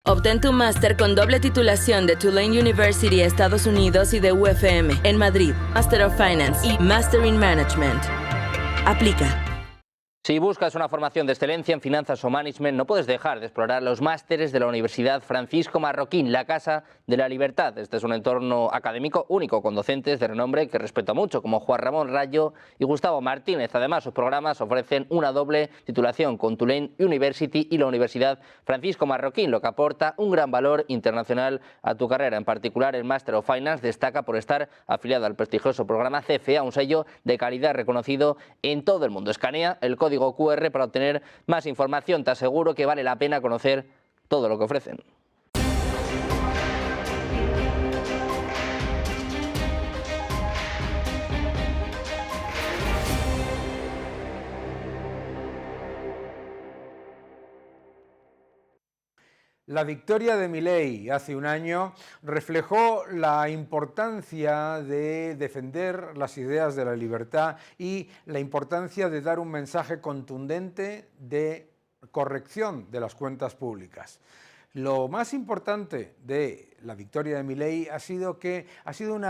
Obtén tu máster con doble titulación de Tulane University, Estados Unidos, y de UFM en Madrid, Master of Finance y Master in Management. Aplica. Si buscas una formación de excelencia en finanzas o management, no puedes dejar de explorar los másteres de la Universidad Francisco Marroquín, la Casa de la Libertad. Este es un entorno académico único, con docentes de renombre que respeto mucho, como Juan Ramón Rayo y Gustavo Martínez. Además, sus programas ofrecen una doble titulación con Tulane University y la Universidad Francisco Marroquín, lo que aporta un gran valor internacional a tu carrera. En particular, el Master of Finance destaca por estar afiliado al prestigioso programa CFA, un sello de calidad reconocido en todo el mundo. Escanea el código QR para obtener más información. Te aseguro que vale la pena conocer todo lo que ofrecen. La victoria de Milei hace un año reflejó la importancia de defender las ideas de la libertad y la importancia de dar un mensaje contundente de corrección de las cuentas públicas. Lo más importante de la victoria de Milei ha sido que ha sido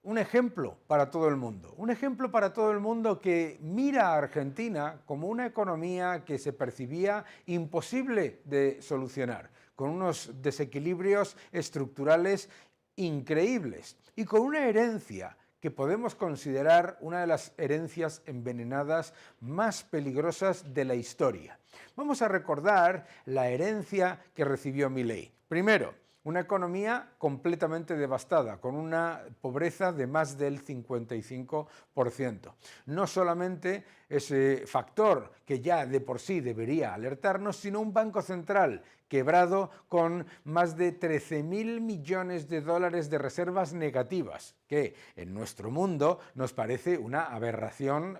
un ejemplo para todo el mundo. Un ejemplo para todo el mundo que mira a Argentina como una economía que se percibía imposible de solucionar, con unos desequilibrios estructurales increíbles y con una herencia que podemos considerar una de las herencias envenenadas más peligrosas de la historia. Vamos a recordar la herencia que recibió Milei. Primero, una economía completamente devastada, con una pobreza de más del 55%. No solamente ese factor que ya de por sí debería alertarnos, sino un banco central quebrado con más de 13.000 millones de dólares de reservas negativas, que en nuestro mundo nos parece una aberración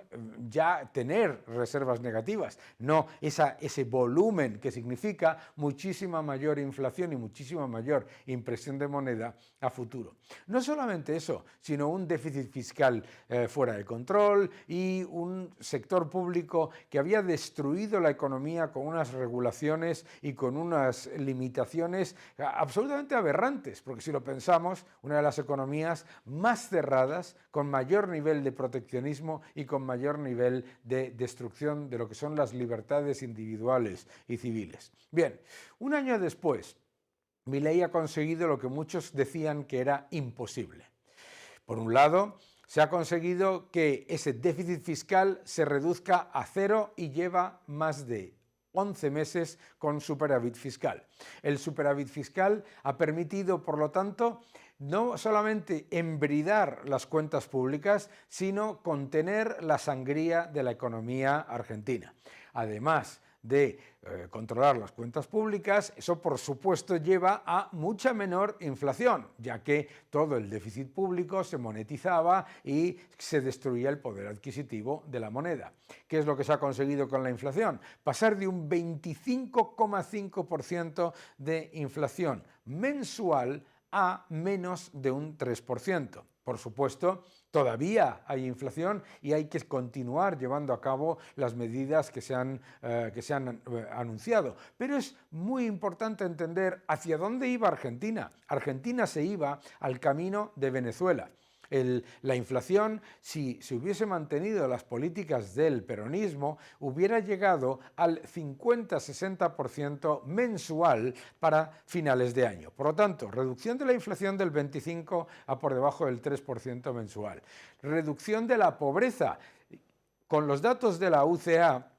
ya tener reservas negativas, no ese volumen que significa muchísima mayor inflación y muchísima mayor impresión de moneda a futuro. No solamente eso, sino un déficit fiscal fuera de control y un sector público que había destruido la economía con unas regulaciones y con unas limitaciones absolutamente aberrantes, porque si lo pensamos, una de las economías más cerradas, con mayor nivel de proteccionismo y con mayor nivel de destrucción de lo que son las libertades individuales y civiles. Bien, un año después, Milei ha conseguido lo que muchos decían que era imposible. Por un lado, se ha conseguido que ese déficit fiscal se reduzca a cero y lleva más de 11 meses con superávit fiscal. El superávit fiscal ha permitido, por lo tanto, no solamente embridar las cuentas públicas, sino contener la sangría de la economía argentina. Además de controlar las cuentas públicas, eso por supuesto lleva a mucha menor inflación, ya que todo el déficit público se monetizaba y se destruía el poder adquisitivo de la moneda. ¿Qué es lo que se ha conseguido con la inflación? Pasar de un 25,5% de inflación mensual a menos de un 3%. Por supuesto, todavía hay inflación y hay que continuar llevando a cabo las medidas que se han anunciado. Pero es muy importante entender hacia dónde iba Argentina. Argentina se iba al camino de Venezuela. La inflación, si se hubiese mantenido las políticas del peronismo, hubiera llegado al 50-60% mensual para finales de año. Por lo tanto, reducción de la inflación del 25% a por debajo del 3% mensual. Reducción de la pobreza. Con los datos de la UCA,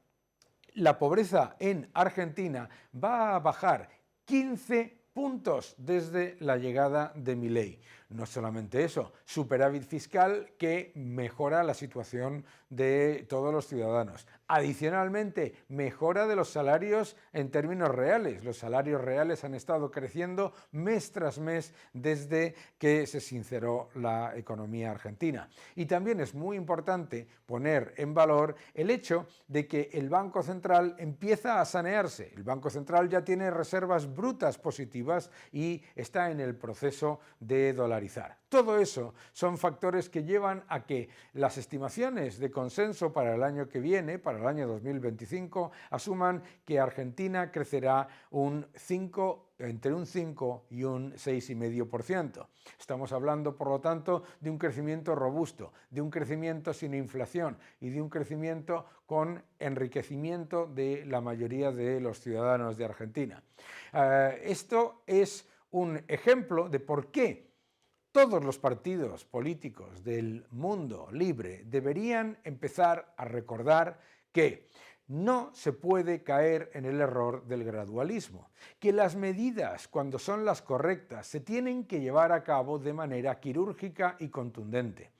la pobreza en Argentina va a bajar 15 puntos desde la llegada de Milei. No solamente eso, superávit fiscal que mejora la situación de todos los ciudadanos. Adicionalmente, mejora de los salarios en términos reales. Los salarios reales han estado creciendo mes tras mes desde que se sinceró la economía argentina. Y también es muy importante poner en valor el hecho de que el Banco Central empieza a sanearse. El Banco Central ya tiene reservas brutas positivas y está en el proceso de dolarizar. Todo eso son factores que llevan a que las estimaciones de consenso para el año que viene, para el año 2025, asuman que Argentina crecerá un 5 entre un 5 y un 6,5%. Estamos hablando, por lo tanto, de un crecimiento robusto, de un crecimiento sin inflación y de un crecimiento con enriquecimiento de la mayoría de los ciudadanos de Argentina. Esto es un ejemplo de por qué todos los partidos políticos del mundo libre deberían empezar a recordar que no se puede caer en el error del gradualismo, que las medidas, cuando son las correctas, se tienen que llevar a cabo de manera quirúrgica y contundente.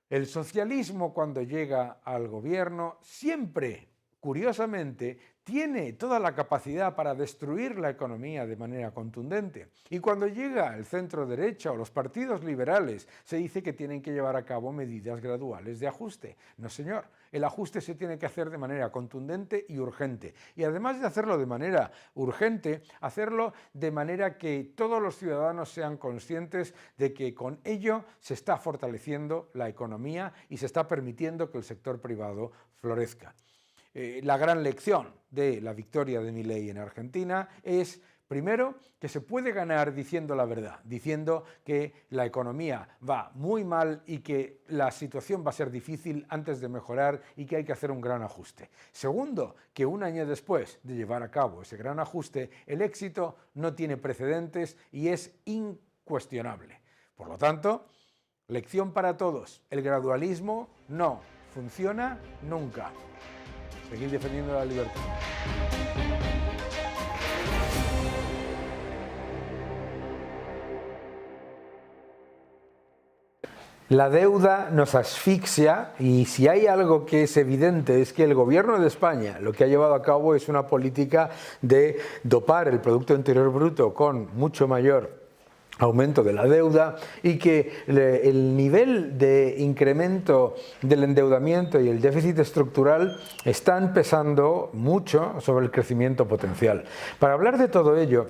El socialismo, cuando llega al gobierno, siempre, curiosamente, tiene toda la capacidad para destruir la economía de manera contundente. Y cuando llega el centro derecha o los partidos liberales, se dice que tienen que llevar a cabo medidas graduales de ajuste. No, señor. El ajuste se tiene que hacer de manera contundente y urgente. Y además de hacerlo de manera urgente, hacerlo de manera que todos los ciudadanos sean conscientes de que con ello se está fortaleciendo la economía y se está permitiendo que el sector privado florezca. La gran lección de la victoria de Milei en Argentina es, primero, que se puede ganar diciendo la verdad, diciendo que la economía va muy mal y que la situación va a ser difícil antes de mejorar y que hay que hacer un gran ajuste. Segundo, que un año después de llevar a cabo ese gran ajuste, el éxito no tiene precedentes y es incuestionable. Por lo tanto, lección para todos, el gradualismo no funciona nunca. Seguir defendiendo la libertad. La deuda nos asfixia y si hay algo que es evidente es que el gobierno de España lo que ha llevado a cabo es una política de dopar el Producto Interior Bruto con mucho mayor aumento de la deuda y que el nivel de incremento del endeudamiento y el déficit estructural están pesando mucho sobre el crecimiento potencial. Para hablar de todo ello,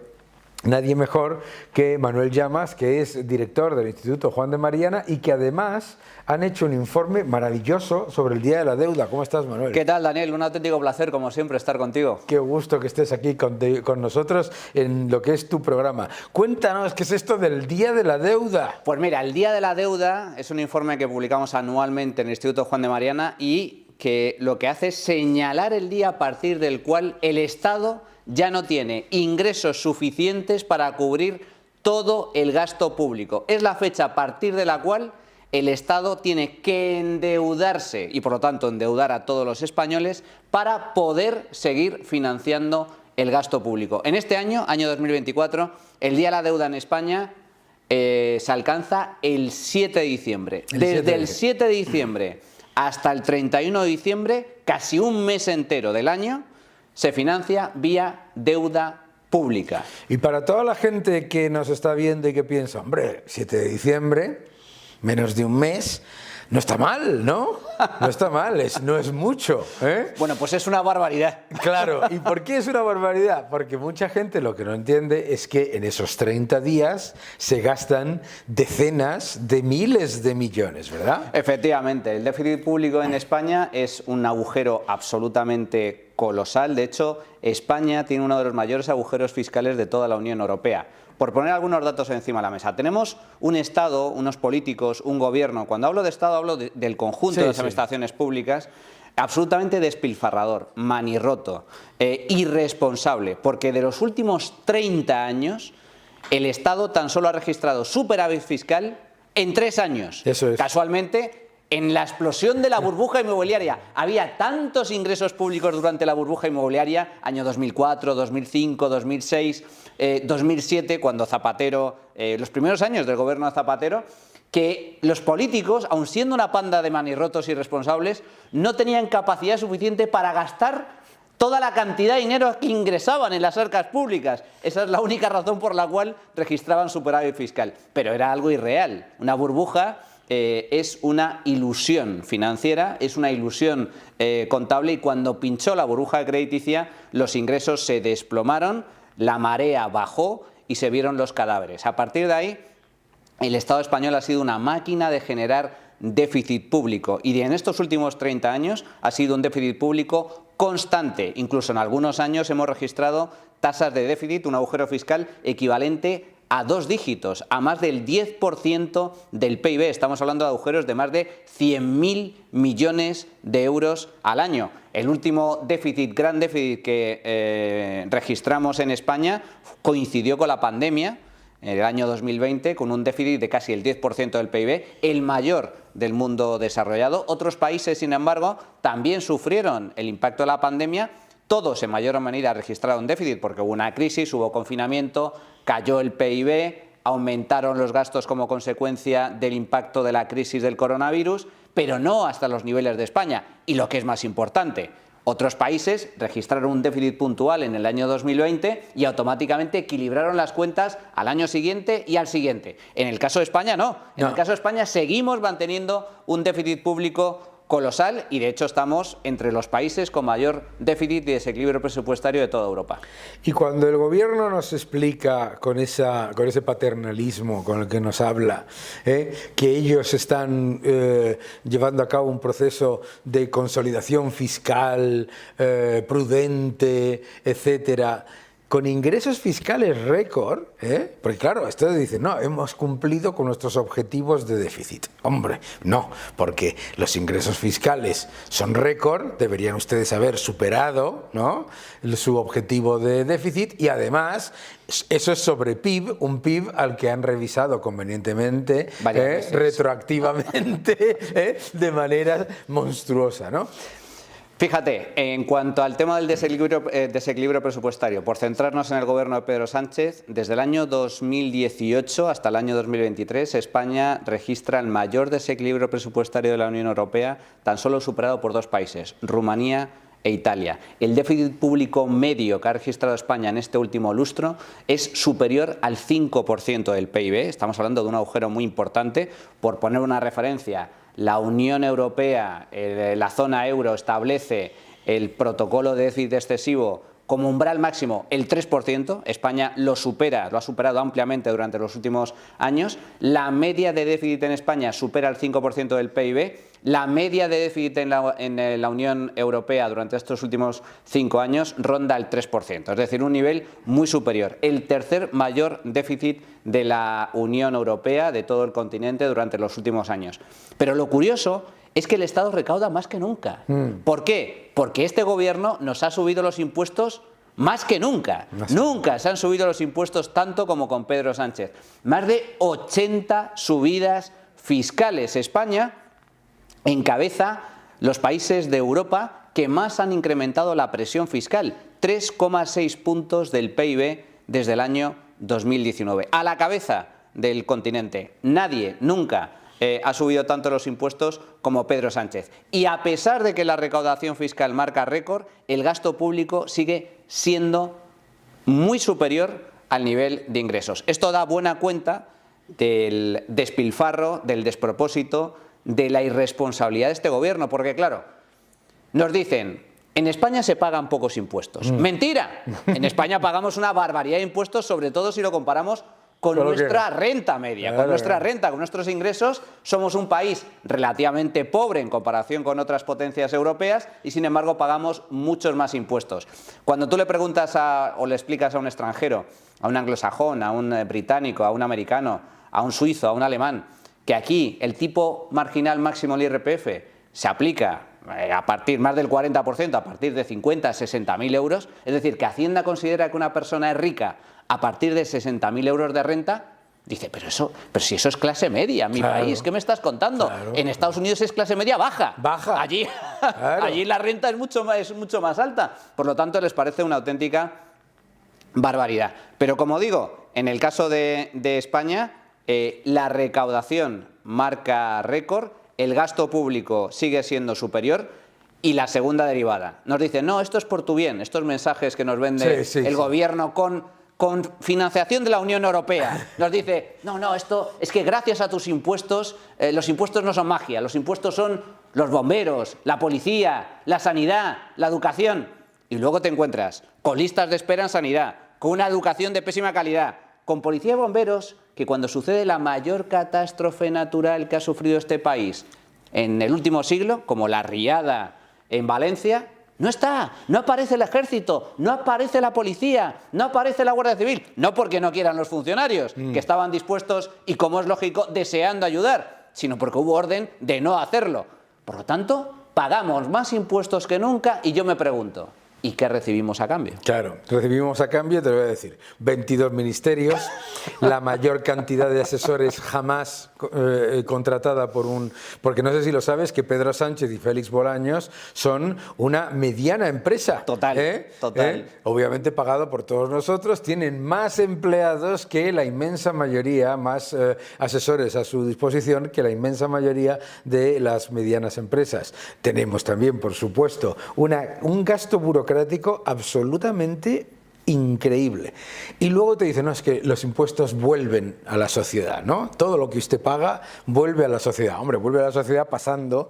nadie mejor que Manuel Llamas, que es director del Instituto Juan de Mariana y que además han hecho un informe maravilloso sobre el Día de la Deuda. ¿Cómo estás, Manuel? ¿Qué tal, Daniel? Un auténtico placer, como siempre, estar contigo. Qué gusto que estés aquí con nosotros en lo que es tu programa. Cuéntanos, ¿qué es esto del Día de la Deuda? Pues mira, el Día de la Deuda es un informe que publicamos anualmente en el Instituto Juan de Mariana y que lo que hace es señalar el día a partir del cual el Estado ya no tiene ingresos suficientes para cubrir todo el gasto público. Es la fecha a partir de la cual el Estado tiene que endeudarse y por lo tanto endeudar a todos los españoles para poder seguir financiando el gasto público. En este año, año 2024, el Día de la Deuda en España se alcanza el 7 de diciembre. Desde el 7 de diciembre hasta el 31 de diciembre, casi un mes entero del año, se financia vía deuda pública. Y para toda la gente que nos está viendo y que piensa, hombre, 7 de diciembre, menos de un mes, no está mal, ¿no? No está mal, no es mucho, ¿eh? Bueno, pues es una barbaridad. Claro, ¿y por qué es una barbaridad? Porque mucha gente lo que no entiende es que en esos 30 días se gastan decenas de miles de millones, ¿verdad? Efectivamente, el déficit público en España es un agujero absolutamente colosal. De hecho, España tiene uno de los mayores agujeros fiscales de toda la Unión Europea. Por poner algunos datos encima de la mesa, tenemos un Estado, unos políticos, un gobierno, cuando hablo de Estado hablo del conjunto de las administraciones públicas, absolutamente despilfarrador, manirroto, irresponsable, porque de los últimos 30 años el Estado tan solo ha registrado superávit fiscal en 3 años. Eso es. Casualmente, en la explosión de la burbuja inmobiliaria. Había tantos ingresos públicos durante la burbuja inmobiliaria, año 2004, 2005, 2006, 2007, cuando Zapatero, los primeros años del gobierno de Zapatero, que los políticos, aun siendo una panda de manirrotos irresponsables, no tenían capacidad suficiente para gastar toda la cantidad de dinero que ingresaban en las arcas públicas. Esa es la única razón por la cual registraban superávit fiscal. Pero era algo irreal. Una burbuja es una ilusión financiera, es una ilusión contable, y cuando pinchó la burbuja crediticia, los ingresos se desplomaron, la marea bajó y se vieron los cadáveres. A partir de ahí, el Estado español ha sido una máquina de generar déficit público y en estos últimos 30 años ha sido un déficit público constante. Incluso en algunos años hemos registrado tasas de déficit, un agujero fiscal equivalente a 2 dígitos, a más del 10% del PIB. Estamos hablando de agujeros de más de 100.000 millones de euros al año. El último gran déficit que registramos en España coincidió con la pandemia, en el año 2020, con un déficit de casi el 10% del PIB, el mayor del mundo desarrollado. Otros países, sin embargo, también sufrieron el impacto de la pandemia. Todos en mayor medida registraron déficit porque hubo una crisis, hubo confinamiento, cayó el PIB, aumentaron los gastos como consecuencia del impacto de la crisis del coronavirus, pero no hasta los niveles de España. Y lo que es más importante, otros países registraron un déficit puntual en el año 2020 y automáticamente equilibraron las cuentas al año siguiente y al siguiente. En el caso de España no. En el caso de España seguimos manteniendo un déficit público colosal y de hecho estamos entre los países con mayor déficit y desequilibrio presupuestario de toda Europa. Y cuando el gobierno nos explica con ese paternalismo con el que nos habla, que ellos están llevando a cabo un proceso de consolidación fiscal prudente, etcétera, con ingresos fiscales récord, porque claro, esto dice, no, hemos cumplido con nuestros objetivos de déficit. Hombre, no, porque los ingresos fiscales son récord, deberían ustedes haber superado, ¿no?, su objetivo de déficit, y además eso es sobre PIB, un PIB al que han revisado convenientemente, retroactivamente, de manera monstruosa, ¿no? Fíjate, en cuanto al tema del desequilibrio presupuestario, por centrarnos en el gobierno de Pedro Sánchez, desde el año 2018 hasta el año 2023, España registra el mayor desequilibrio presupuestario de la Unión Europea, tan solo superado por 2 países, Rumanía e Italia. El déficit público medio que ha registrado España en este último lustro es superior al 5% del PIB. Estamos hablando de un agujero muy importante. Por poner una referencia, la Unión Europea, la zona euro, establece el protocolo de déficit excesivo como umbral máximo el 3%. España lo ha superado ampliamente durante los últimos años. La media de déficit en España supera el 5% del PIB. La media de déficit en la Unión Europea durante estos últimos 5 años ronda el 3%, es decir, un nivel muy superior. El tercer mayor déficit de la Unión Europea, de todo el continente, durante los últimos años. Pero lo curioso es que el Estado recauda más que nunca. ¿Por qué? Porque este gobierno nos ha subido los impuestos más que nunca. Nunca se han subido los impuestos tanto como con Pedro Sánchez. Más de 80 subidas fiscales. España encabeza los países de Europa que más han incrementado la presión fiscal, 3,6 puntos del PIB desde el año 2019. A la cabeza del continente, nadie nunca ha subido tanto los impuestos como Pedro Sánchez. Y a pesar de que la recaudación fiscal marca récord, el gasto público sigue siendo muy superior al nivel de ingresos. Esto da buena cuenta del despilfarro, del despropósito, de la irresponsabilidad de este gobierno, porque claro, nos dicen, en España se pagan pocos impuestos. ¡Mentira! En España pagamos una barbaridad de impuestos, sobre todo si lo comparamos con nuestra renta media, con nuestra renta, con nuestros ingresos. Somos un país relativamente pobre en comparación con otras potencias europeas y sin embargo pagamos muchos más impuestos. Cuando tú le preguntas o le explicas a un extranjero, a un anglosajón, a un británico, a un americano, a un suizo, a un alemán, que aquí el tipo marginal máximo del IRPF se aplica a partir más del 40%, a partir de 50, 60.000 euros, es decir, que Hacienda considera que una persona es rica a partir de 60.000 euros de renta, dice, pero si eso es clase media en mi país, ¿qué me estás contando? En Estados Unidos es clase media baja. Allí la renta es mucho más alta, por lo tanto les parece una auténtica barbaridad. Pero como digo, en el caso de España, la recaudación marca récord, el gasto público sigue siendo superior y la segunda derivada. Nos dicen, no, esto es por tu bien, estos mensajes que nos vende el gobierno con financiación de la Unión Europea. Nos dice, no, esto es que gracias a tus impuestos, los impuestos no son magia, los impuestos son los bomberos, la policía, la sanidad, la educación. Y luego te encuentras con listas de espera en sanidad, con una educación de pésima calidad, con policía y bomberos, que cuando sucede la mayor catástrofe natural que ha sufrido este país en el último siglo, como la riada en Valencia, No está, no aparece el ejército, no aparece la policía, no aparece la Guardia Civil, no porque no quieran los funcionarios, que estaban dispuestos y, como es lógico, deseando ayudar, sino porque hubo orden de no hacerlo. Por lo tanto, pagamos más impuestos que nunca y yo me pregunto, ¿y qué recibimos a cambio? Claro, recibimos a cambio, te lo voy a decir, 22 ministerios, la mayor cantidad de asesores jamás contratada porque no sé si lo sabes, que Pedro Sánchez y Félix Bolaños son una mediana empresa. Total, total. Obviamente pagado por todos nosotros, tienen más empleados que la inmensa mayoría, más asesores a su disposición que la inmensa mayoría de las medianas empresas. Tenemos también, por supuesto, un gasto burocrático absolutamente increíble. Y luego te dicen, no, es que los impuestos vuelven a la sociedad, ¿no? Todo lo que usted paga vuelve a la sociedad. Hombre, vuelve a la sociedad pasando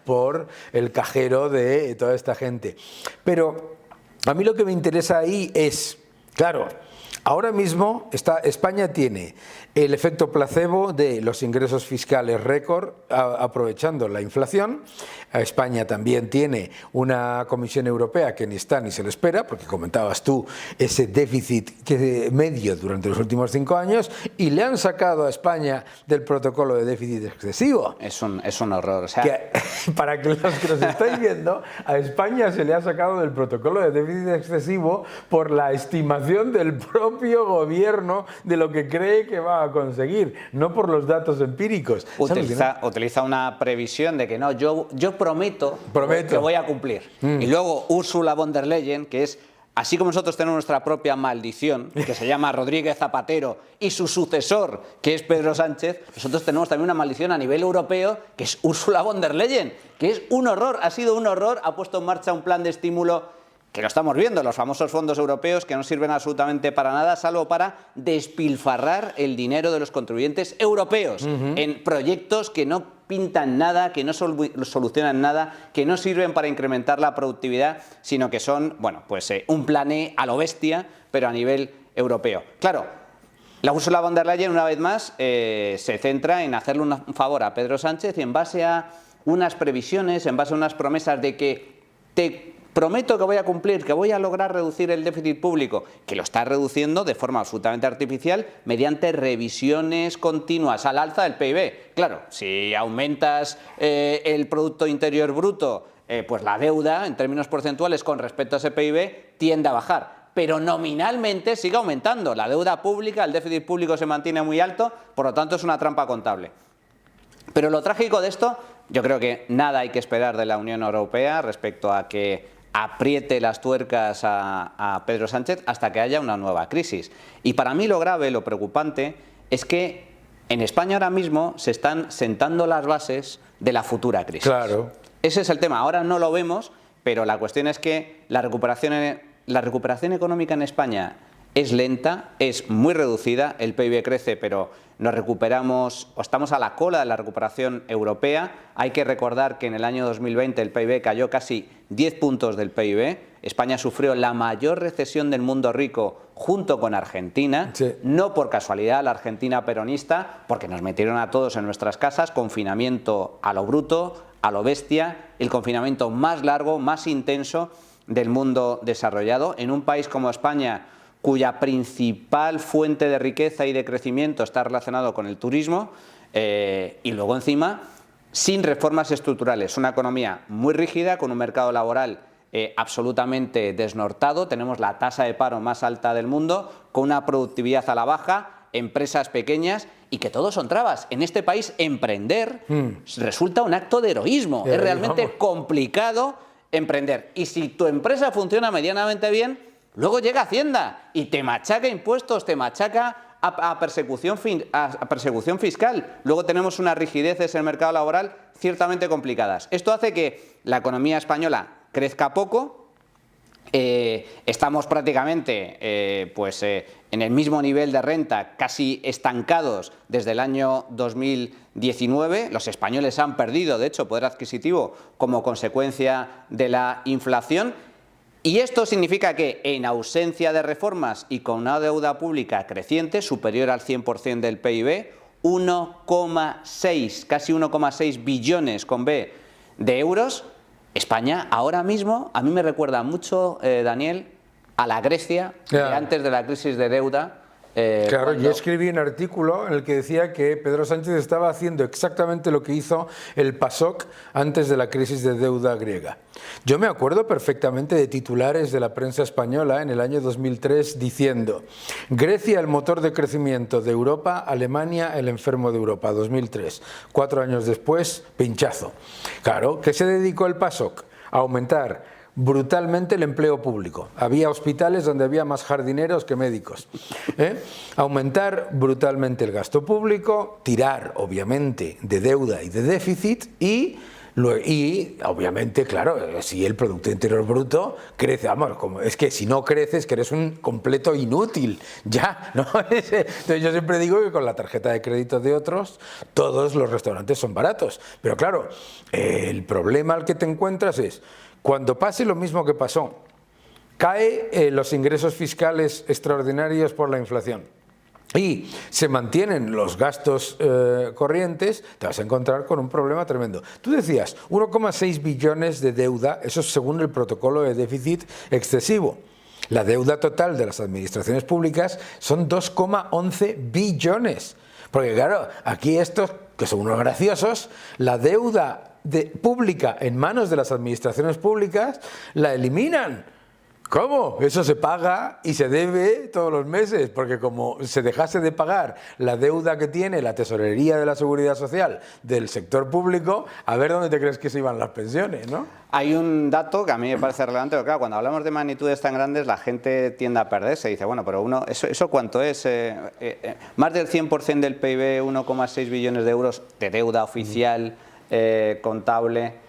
por el cajero de toda esta gente. Pero a mí lo que me interesa ahí es, claro, ahora mismo España tiene el efecto placebo de los ingresos fiscales récord aprovechando la inflación. España también tiene una Comisión Europea que ni está ni se le espera, porque comentabas tú ese déficit medio durante los últimos 5 años, y le han sacado a España del protocolo de déficit excesivo. Es un horror. O sea, para que los que nos estáis viendo, a España se le ha sacado del protocolo de déficit excesivo por la estimación del propio gobierno de lo que cree que va a conseguir, no por los datos empíricos. Utiliza una previsión de que no, yo prometo que voy a cumplir. Y luego Ursula von der Leyen, que es, así como nosotros tenemos nuestra propia maldición, que se llama Rodríguez Zapatero, y su sucesor, que es Pedro Sánchez, nosotros tenemos también una maldición a nivel europeo, que es Ursula von der Leyen, que es un horror, ha sido un horror, ha puesto en marcha un plan de estímulo que lo estamos viendo, los famosos fondos europeos que no sirven absolutamente para nada, salvo para despilfarrar el dinero de los contribuyentes europeos en proyectos que no pintan nada, que no solucionan nada, que no sirven para incrementar la productividad, sino que son, bueno, pues un plan E a lo bestia, pero a nivel europeo. Claro, la Ursula von der Leyen, una vez más, se centra en hacerle un favor a Pedro Sánchez y, en base a unas previsiones, en base a unas promesas de que te prometo que voy a cumplir, que voy a lograr reducir el déficit público, que lo está reduciendo de forma absolutamente artificial mediante revisiones continuas al alza del PIB. Claro, si aumentas el Producto Interior Bruto, pues la deuda en términos porcentuales con respecto a ese PIB tiende a bajar, pero nominalmente sigue aumentando. La deuda pública, el déficit público se mantiene muy alto, por lo tanto es una trampa contable. Pero lo trágico de esto, yo creo que nada hay que esperar de la Unión Europea respecto a que apriete las tuercas a Pedro Sánchez hasta que haya una nueva crisis. Y para mí lo grave, lo preocupante, es que en España ahora mismo se están sentando las bases de la futura crisis. Claro. Ese es el tema. Ahora no lo vemos, pero la cuestión es que la recuperación económica en España es lenta, es muy reducida, el PIB crece, pero nos recuperamos o estamos a la cola de la recuperación europea. Hay que recordar que en el año 2020 el PIB cayó casi 10 puntos del PIB. España sufrió la mayor recesión del mundo rico junto con Argentina, no por casualidad la Argentina peronista, porque nos metieron a todos en nuestras casas, confinamiento a lo bruto, a lo bestia, el confinamiento más largo, más intenso del mundo desarrollado. En un país como España, cuya principal fuente de riqueza y de crecimiento está relacionado con el turismo, y luego encima sin reformas estructurales, una economía muy rígida, con un mercado laboral absolutamente desnortado, tenemos la tasa de paro más alta del mundo, con una productividad a la baja, empresas pequeñas, y que todo son trabas. En este país emprender resulta un acto de heroísmo, es realmente complicado emprender, y si tu empresa funciona medianamente bien, luego llega Hacienda y te machaca impuestos, te machaca a persecución fiscal. Luego tenemos unas rigideces en el mercado laboral ciertamente complicadas. Esto hace que la economía española crezca poco. Estamos prácticamente en el mismo nivel de renta, casi estancados desde el año 2019. Los españoles han perdido, de hecho, poder adquisitivo como consecuencia de la inflación. Y esto significa que, en ausencia de reformas y con una deuda pública creciente, superior al 100% del PIB, 1,6, casi 1,6 billones con B de euros, España ahora mismo, a mí me recuerda mucho, Daniel, a la Grecia de antes de la crisis de deuda. Claro, yo escribí un artículo en el que decía que Pedro Sánchez estaba haciendo exactamente lo que hizo el PASOK antes de la crisis de deuda griega. Yo me acuerdo perfectamente de titulares de la prensa española en el año 2003 diciendo: Grecia el motor de crecimiento de Europa, Alemania el enfermo de Europa, 2003. 4 años después, pinchazo. Claro, ¿qué se dedicó el PASOK? A aumentar brutalmente el empleo público. Había hospitales donde había más jardineros que médicos. Aumentar brutalmente el gasto público, tirar obviamente de deuda y de déficit y obviamente, claro, si el Producto Interior Bruto crece, vamos, es que si no creces que eres un completo inútil, ya, ¿no? Entonces yo siempre digo que con la tarjeta de crédito de otros todos los restaurantes son baratos, pero claro, el problema al que te encuentras es cuando pase lo mismo que pasó, cae los ingresos fiscales extraordinarios por la inflación y se mantienen los gastos corrientes, te vas a encontrar con un problema tremendo. Tú decías 1,6 billones de deuda, eso es según el protocolo de déficit excesivo. La deuda total de las administraciones públicas son 2,11 billones. Porque claro, aquí estos, que son unos graciosos, la deuda pública en manos de las administraciones públicas la eliminan. ¿Cómo? Eso se paga y se debe todos los meses, porque como se dejase de pagar la deuda que tiene la tesorería de la Seguridad Social del sector público, a ver dónde te crees que se iban las pensiones, ¿no? Hay un dato que a mí me parece relevante, porque claro, cuando hablamos de magnitudes tan grandes la gente tiende a perderse, dice, bueno, pero ¿eso cuánto es? Más del 100% del PIB, 1,6 billones de euros de deuda oficial, contable.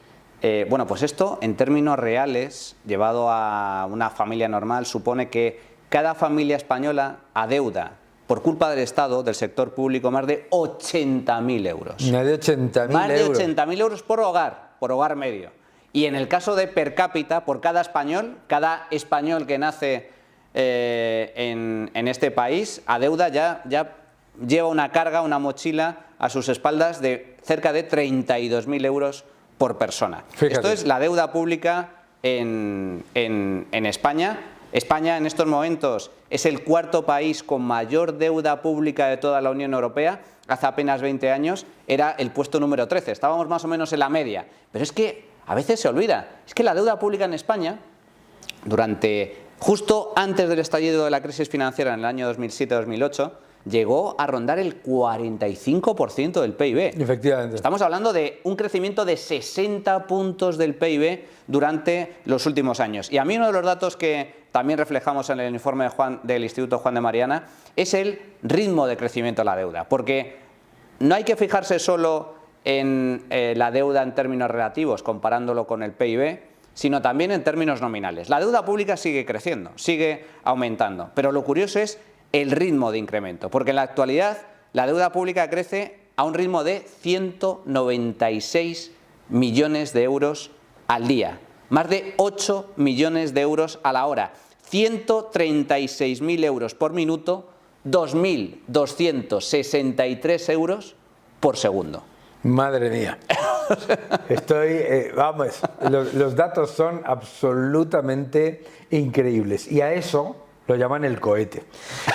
Bueno, pues esto en términos reales, llevado a una familia normal, supone que cada familia española adeuda por culpa del Estado, del sector público, más de 80.000 euros. Más de 80.000 euros. Más de 80.000 euros por hogar medio. Y en el caso de per cápita, por cada español que nace en este país, adeuda ya lleva una carga, una mochila a sus espaldas de cerca de 32.000 euros por persona. Fíjate. Esto es la deuda pública en España. España en estos momentos es el cuarto país con mayor deuda pública de toda la Unión Europea. Hace apenas 20 años era el puesto número 13. Estábamos más o menos en la media. Pero es que a veces se olvida. Es que la deuda pública en España, justo antes del estallido de la crisis financiera en el año 2007-2008, llegó a rondar el 45% del PIB. Efectivamente. Estamos hablando de un crecimiento de 60 puntos del PIB durante los últimos años. Y a mí uno de los datos que también reflejamos en el informe del Instituto Juan de Mariana es el ritmo de crecimiento de la deuda. Porque no hay que fijarse solo en la deuda en términos relativos, comparándolo con el PIB, sino también en términos nominales. La deuda pública sigue creciendo, sigue aumentando. Pero lo curioso es el ritmo de incremento, porque en la actualidad la deuda pública crece a un ritmo de 196 millones de euros al día, más de 8 millones de euros a la hora, 136.000 euros por minuto, 2.263 euros por segundo. Madre mía. Vamos, los datos son absolutamente increíbles y a eso lo llaman el cohete.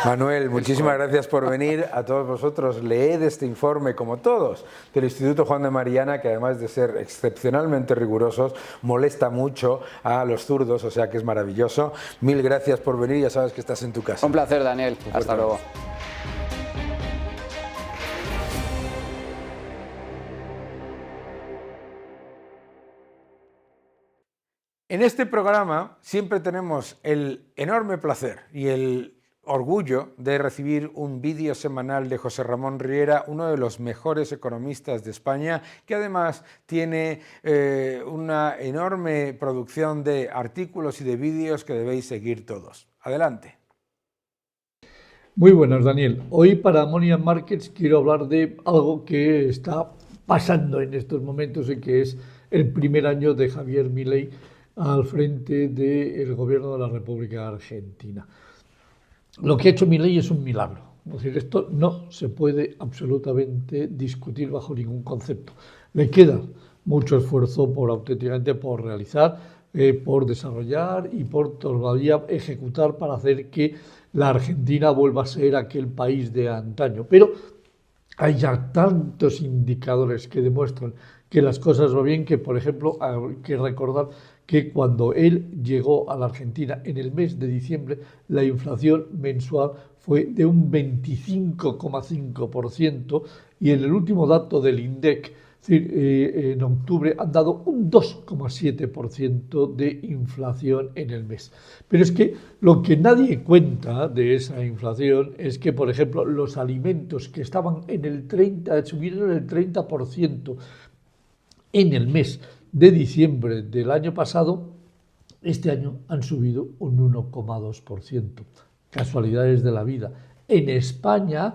Manuel, muchísimas gracias por venir. A todos vosotros, leed este informe, como todos, del Instituto Juan de Mariana, que además de ser excepcionalmente rigurosos, molesta mucho a los zurdos, o sea que es maravilloso. Mil gracias por venir, ya sabes que estás en tu casa. Un placer, Daniel. Hasta luego. En este programa siempre tenemos el enorme placer y el orgullo de recibir un vídeo semanal de José Ramón Riera, uno de los mejores economistas de España, que además tiene una enorme producción de artículos y de vídeos que debéis seguir todos. Adelante. Muy buenas, Daniel. Hoy para Money and Markets quiero hablar de algo que está pasando en estos momentos y que es el primer año de Javier Milei al frente del gobierno de la República Argentina. Lo que ha hecho Milei es un milagro. Es decir, esto no se puede absolutamente discutir bajo ningún concepto. Le queda mucho esfuerzo auténticamente por realizar, por desarrollar y por todavía ejecutar para hacer que la Argentina vuelva a ser aquel país de antaño. Pero hay ya tantos indicadores que demuestran que las cosas van bien, que por ejemplo hay que recordar que cuando él llegó a la Argentina en el mes de diciembre, la inflación mensual fue de un 25,5% y en el último dato del INDEC, es decir, en octubre han dado un 2,7% de inflación en el mes. Pero es que lo que nadie cuenta de esa inflación es que, por ejemplo, los alimentos que estaban en el 30%, subieron el 30% en el mes de diciembre del año pasado, este año han subido un 1,2%. Casualidades de la vida. En España,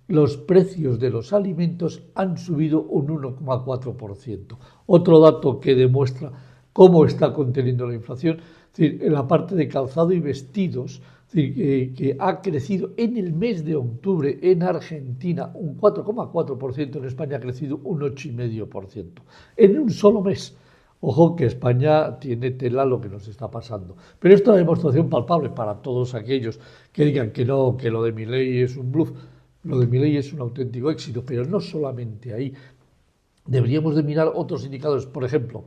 los precios de los alimentos han subido un 1,4%. Otro dato que demuestra cómo está conteniendo la inflación, es decir, en la parte de calzado y vestidos, es decir, que ha crecido en el mes de octubre en Argentina un 4,4%, en España ha crecido un 8,5%. En un solo mes. Ojo que España tiene tela lo que nos está pasando. Pero esto es una demostración palpable para todos aquellos que digan que no, que lo de Milei es un bluff. Lo de Milei es un auténtico éxito, pero no solamente ahí. Deberíamos de mirar otros indicadores. Por ejemplo,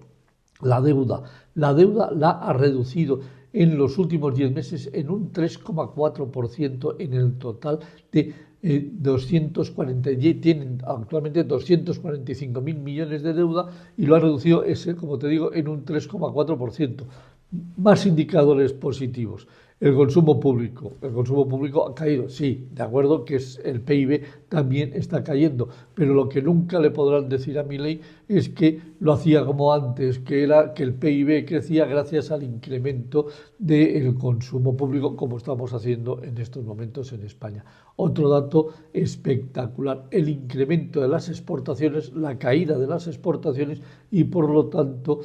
la deuda. La deuda la ha reducido en los últimos 10 meses en un 3,4% en el total de 240, tienen actualmente 245.000 millones de deuda y lo ha reducido ese, como te digo, en un 3,4%. Más indicadores positivos. El consumo público ha caído, sí, de acuerdo que el PIB también está cayendo, pero lo que nunca le podrán decir a Milei es que lo hacía como antes, que era que el PIB crecía gracias al incremento del consumo público, como estamos haciendo en estos momentos en España. Otro dato espectacular, el incremento de las exportaciones, la caída de las exportaciones y por lo tanto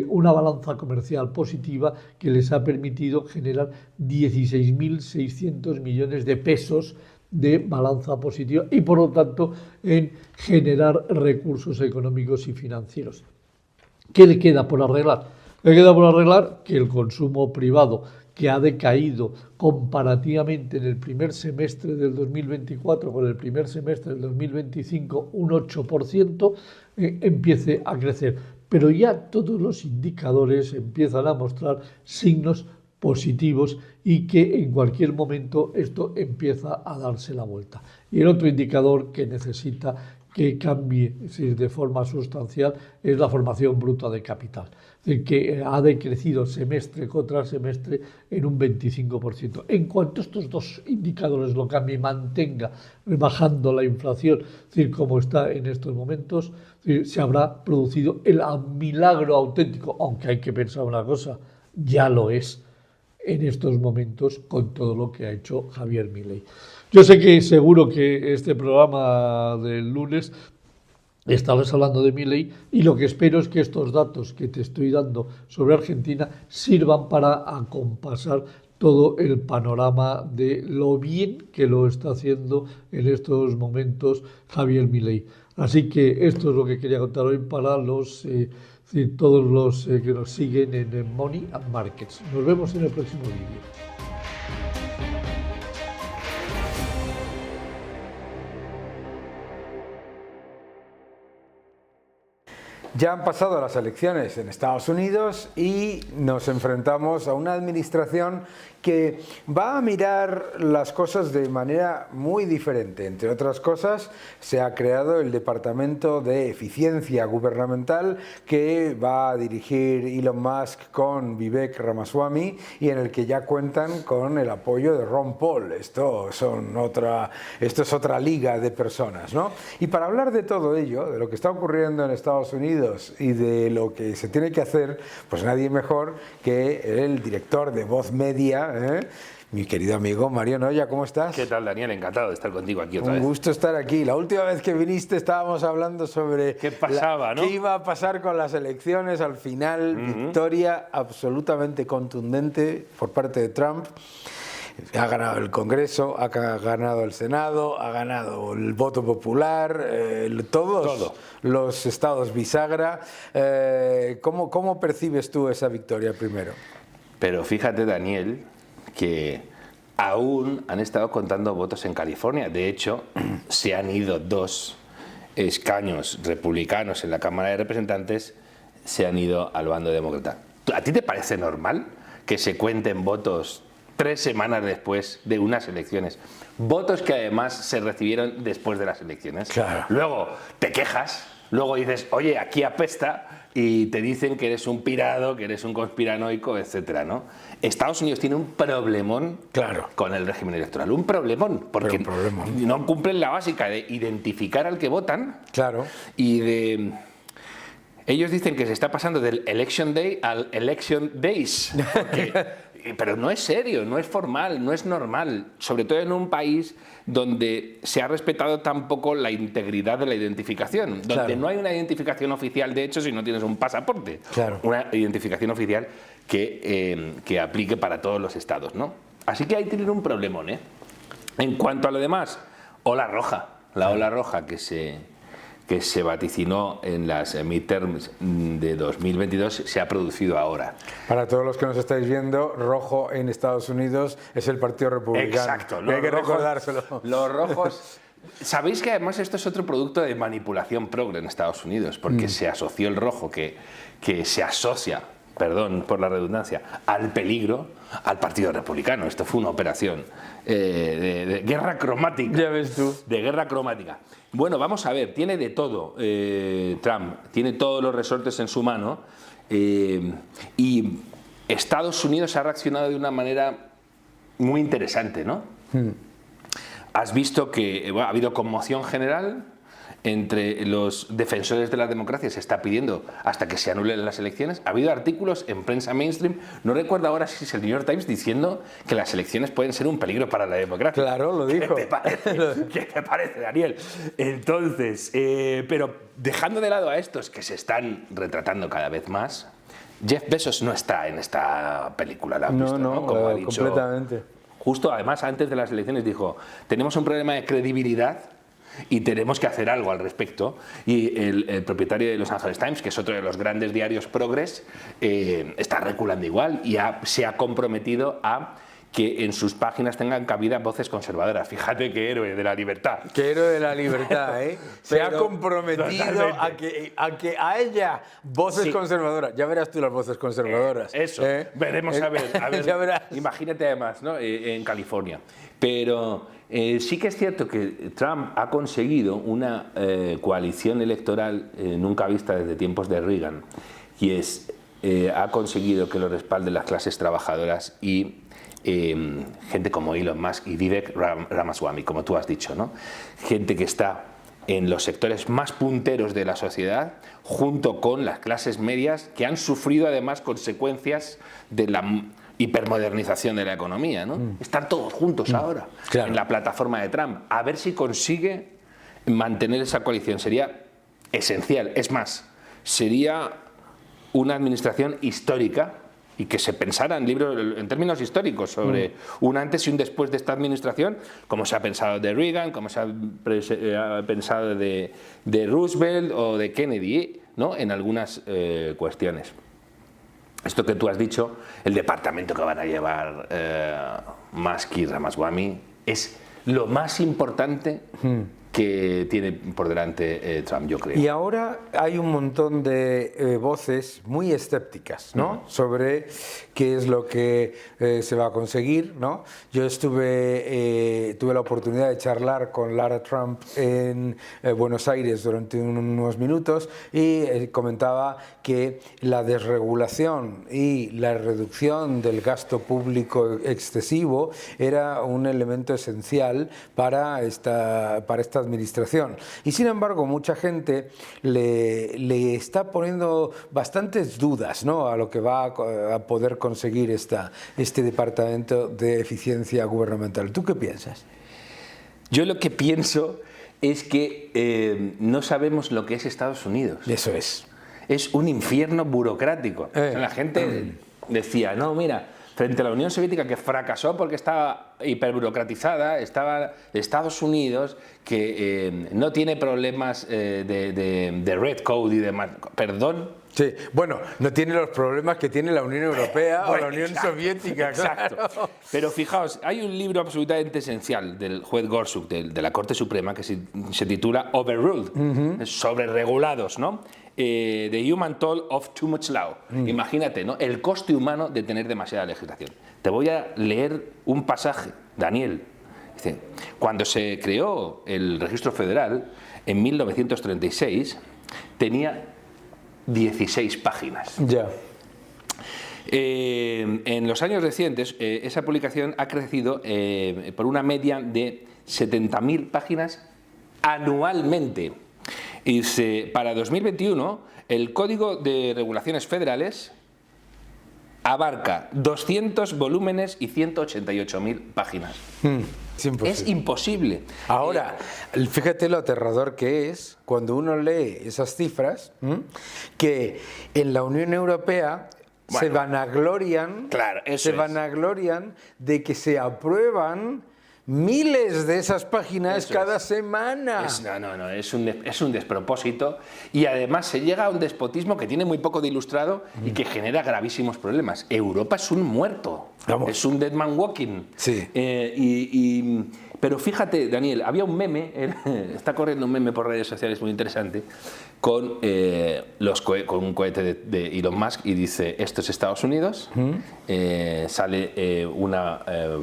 una balanza comercial positiva que les ha permitido generar 16.600 millones de pesos de balanza positiva y por lo tanto en generar recursos económicos y financieros. ¿Qué le queda por arreglar? Le queda por arreglar que el consumo privado, que ha decaído comparativamente en el primer semestre del 2024 con el primer semestre del 2025 un 8%, empiece a crecer. Pero ya todos los indicadores empiezan a mostrar signos positivos y que en cualquier momento esto empieza a darse la vuelta. Y el otro indicador que necesita que cambie de forma sustancial es la formación bruta de capital, es decir, que ha decrecido semestre contra semestre en un 25%. En cuanto estos dos indicadores lo cambie y mantenga bajando la inflación, es decir, como está en estos momentos, se habrá producido el milagro auténtico, aunque hay que pensar una cosa, ya lo es en estos momentos con todo lo que ha hecho Javier Milei. Yo sé que seguro que este programa del lunes estabas hablando de Milei y lo que espero es que estos datos que te estoy dando sobre Argentina sirvan para acompasar todo el panorama de lo bien que lo está haciendo en estos momentos Javier Milei. Así que esto es lo que quería contar hoy para todos los que nos siguen en Money and Markets. Nos vemos en el próximo vídeo. Ya han pasado las elecciones en Estados Unidos y nos enfrentamos a una administración que va a mirar las cosas de manera muy diferente. Entre otras cosas, se ha creado el Departamento de Eficiencia Gubernamental que va a dirigir Elon Musk con Vivek Ramaswamy y en el que ya cuentan con el apoyo de Ron Paul. Esto es otra liga de personas, ¿no? Y para hablar de todo ello, de lo que está ocurriendo en Estados Unidos y de lo que se tiene que hacer, pues nadie mejor que el director de Voz Media, mi querido amigo Mario Noya. ¿Cómo estás? ¿Qué tal, Daniel? Encantado de estar contigo aquí otra vez. Un gusto estar aquí. La última vez que viniste estábamos hablando sobre qué pasaba, ¿no? Qué iba a pasar con las elecciones. Al final, victoria absolutamente contundente por parte de Trump. Ha ganado el Congreso, ha ganado el Senado, ha ganado el voto popular, todos los estados bisagra. ¿Cómo percibes tú esa victoria primero? Pero fíjate, Daniel, que aún han estado contando votos en California. De hecho, se han ido 2 escaños republicanos en la Cámara de Representantes, se han ido al bando demócrata. ¿A ti te parece normal que se cuenten votos 3 semanas después de unas elecciones? Votos que además se recibieron después de las elecciones. Claro. Luego te quejas, luego dices, oye, aquí apesta, y te dicen que eres un pirado, que eres un conspiranoico, etcétera, ¿no? Estados Unidos tiene un problemón con el régimen electoral, un problemón, porque no cumplen la básica de identificar al que votan y de... Ellos dicen que se está pasando del Election Day al Election Days, pero no es serio, no es formal, no es normal, sobre todo en un país donde se ha respetado tan poco la integridad de la identificación, donde no hay una identificación oficial, de hecho, si no tienes un pasaporte, una identificación oficial que aplique para todos los estados, ¿no? Así que ahí tienen un problemón, ¿eh? En cuanto a lo demás, ola roja, la ola roja que se vaticinó en las midterms de 2022 se ha producido ahora. Para todos los que nos estáis viendo, rojo en Estados Unidos es el Partido Republicano. Exacto. Hay que recordárselo. Los rojos... Sabéis que además esto es otro producto de manipulación progre en Estados Unidos, porque se asoció el rojo, que se asocia, perdón por la redundancia, al peligro, al Partido Republicano. Esto fue una operación de guerra cromática. Ya ves tú. De guerra cromática. Bueno, vamos a ver, tiene de todo Trump, tiene todos los resortes en su mano, y Estados Unidos ha reaccionado de una manera muy interesante, ¿no? Has visto que ha habido conmoción general entre los defensores de la democracia, se está pidiendo hasta que se anulen las elecciones. Ha habido artículos en prensa mainstream, no recuerdo ahora si es el New York Times, diciendo que las elecciones pueden ser un peligro para la democracia. Claro, lo dijo. ¿Qué te parece, Daniel? Entonces, pero dejando de lado a estos que se están retratando cada vez más, Jeff Bezos no está en esta película, ¿la has visto? ¿No? Como ha dicho, completamente. Justo, además, antes de las elecciones dijo, tenemos un problema de credibilidad y tenemos que hacer algo al respecto. Y el propietario de Los Angeles Times, que es otro de los grandes diarios progres, está reculando igual y se ha comprometido a que en sus páginas tengan cabida voces conservadoras. Fíjate qué héroe de la libertad. Qué héroe de la libertad, ¿eh? Se ha comprometido a que a ella voces conservadoras. Ya verás tú las voces conservadoras. Eso, veremos a ver. Ya verás. Imagínate además, ¿no? En California. Pero sí que es cierto que Trump ha conseguido una coalición electoral nunca vista desde tiempos de Reagan, y ha conseguido que lo respalden las clases trabajadoras y gente como Elon Musk y Vivek Ramaswamy, como tú has dicho, ¿no? Gente que está en los sectores más punteros de la sociedad, junto con las clases medias que han sufrido además consecuencias de la hipermodernización de la economía, ¿no? Están todos juntos ahora en la plataforma de Trump. A ver si consigue mantener esa coalición. Sería esencial. Es más, sería una administración histórica, y que se pensara en términos históricos sobre un antes y un después de esta administración, como se ha pensado de Reagan, como se ha pensado de Roosevelt o de Kennedy, ¿no? En algunas cuestiones. Esto que tú has dicho, el departamento que van a llevar Musk y Ramaswamy, es lo más importante que tiene por delante Trump, yo creo. Y ahora hay un montón de voces muy escépticas, ¿no? Sobre qué es lo que se va a conseguir, ¿no? Yo tuve la oportunidad de charlar con Lara Trump en Buenos Aires durante unos minutos y comentaba que la desregulación y la reducción del gasto público excesivo era un elemento esencial para esta administración. Y sin embargo, mucha gente le está poniendo bastantes dudas, ¿no? A lo que va a poder conseguir este Departamento de Eficiencia Gubernamental. ¿Tú qué piensas? Yo lo que pienso es que no sabemos lo que es Estados Unidos. Eso es. Es un infierno burocrático. La gente decía, no, mira, frente a la Unión Soviética, que fracasó porque estaba hiperburocratizada, estaba Estados Unidos, que no tiene problemas de red code y demás. Perdón. Sí, bueno, no tiene los problemas que tiene la Unión Europea o la Unión Soviética. Exacto. Claro. Pero fijaos, hay un libro absolutamente esencial del juez Gorsuch, de la Corte Suprema, que se titula Overruled, sobre regulados, ¿no? The Human Toll of Too Much Law. Imagínate, ¿no? El coste humano de tener demasiada legislación. Te voy a leer un pasaje, Daniel. Dice, cuando se creó el Registro Federal, en 1936, tenía 16 páginas. Ya. En los años recientes, esa publicación ha crecido por una media de 70.000 páginas anualmente. Y para 2021, el Código de Regulaciones Federales abarca 200 volúmenes y 188.000 páginas. Es imposible. Ahora, fíjate lo aterrador que es cuando uno lee esas cifras, que en la Unión Europea se vanaglorian, vanaglorian de que se aprueban miles de esas páginas cada semana. Es un despropósito, y además se llega a un despotismo que tiene muy poco de ilustrado y que genera gravísimos problemas. Europa es un muerto, es un dead man walking. Sí. Pero fíjate, Daniel, había un meme, está corriendo un meme por redes sociales muy interesante, con un cohete de Elon Musk, y dice, esto es Estados Unidos, sale una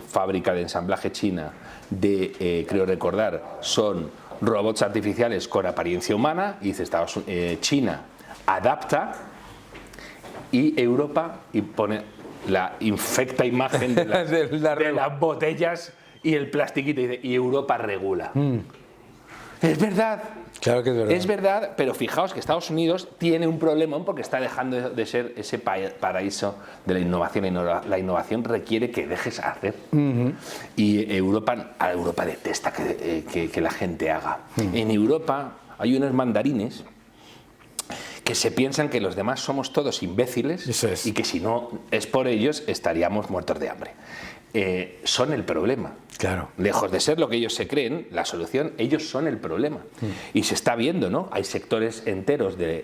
fábrica de ensamblaje china creo recordar, son robots artificiales con apariencia humana, y dice China adapta, y Europa, y pone la infecta imagen de las botellas y el plastiquito, y Europa regula. Es verdad. Claro que es verdad. Es verdad, pero fijaos que Estados Unidos tiene un problemón porque está dejando de ser ese paraíso de la innovación. La innovación requiere que dejes hacer. Y Europa detesta que la gente haga. En Europa hay unos mandarines que se piensan que los demás somos todos imbéciles, y que si no es por ellos estaríamos muertos de hambre. Son el problema. Claro. Lejos de ser lo que ellos se creen, la solución, ellos son el problema. Y se está viendo, ¿no? Hay sectores enteros de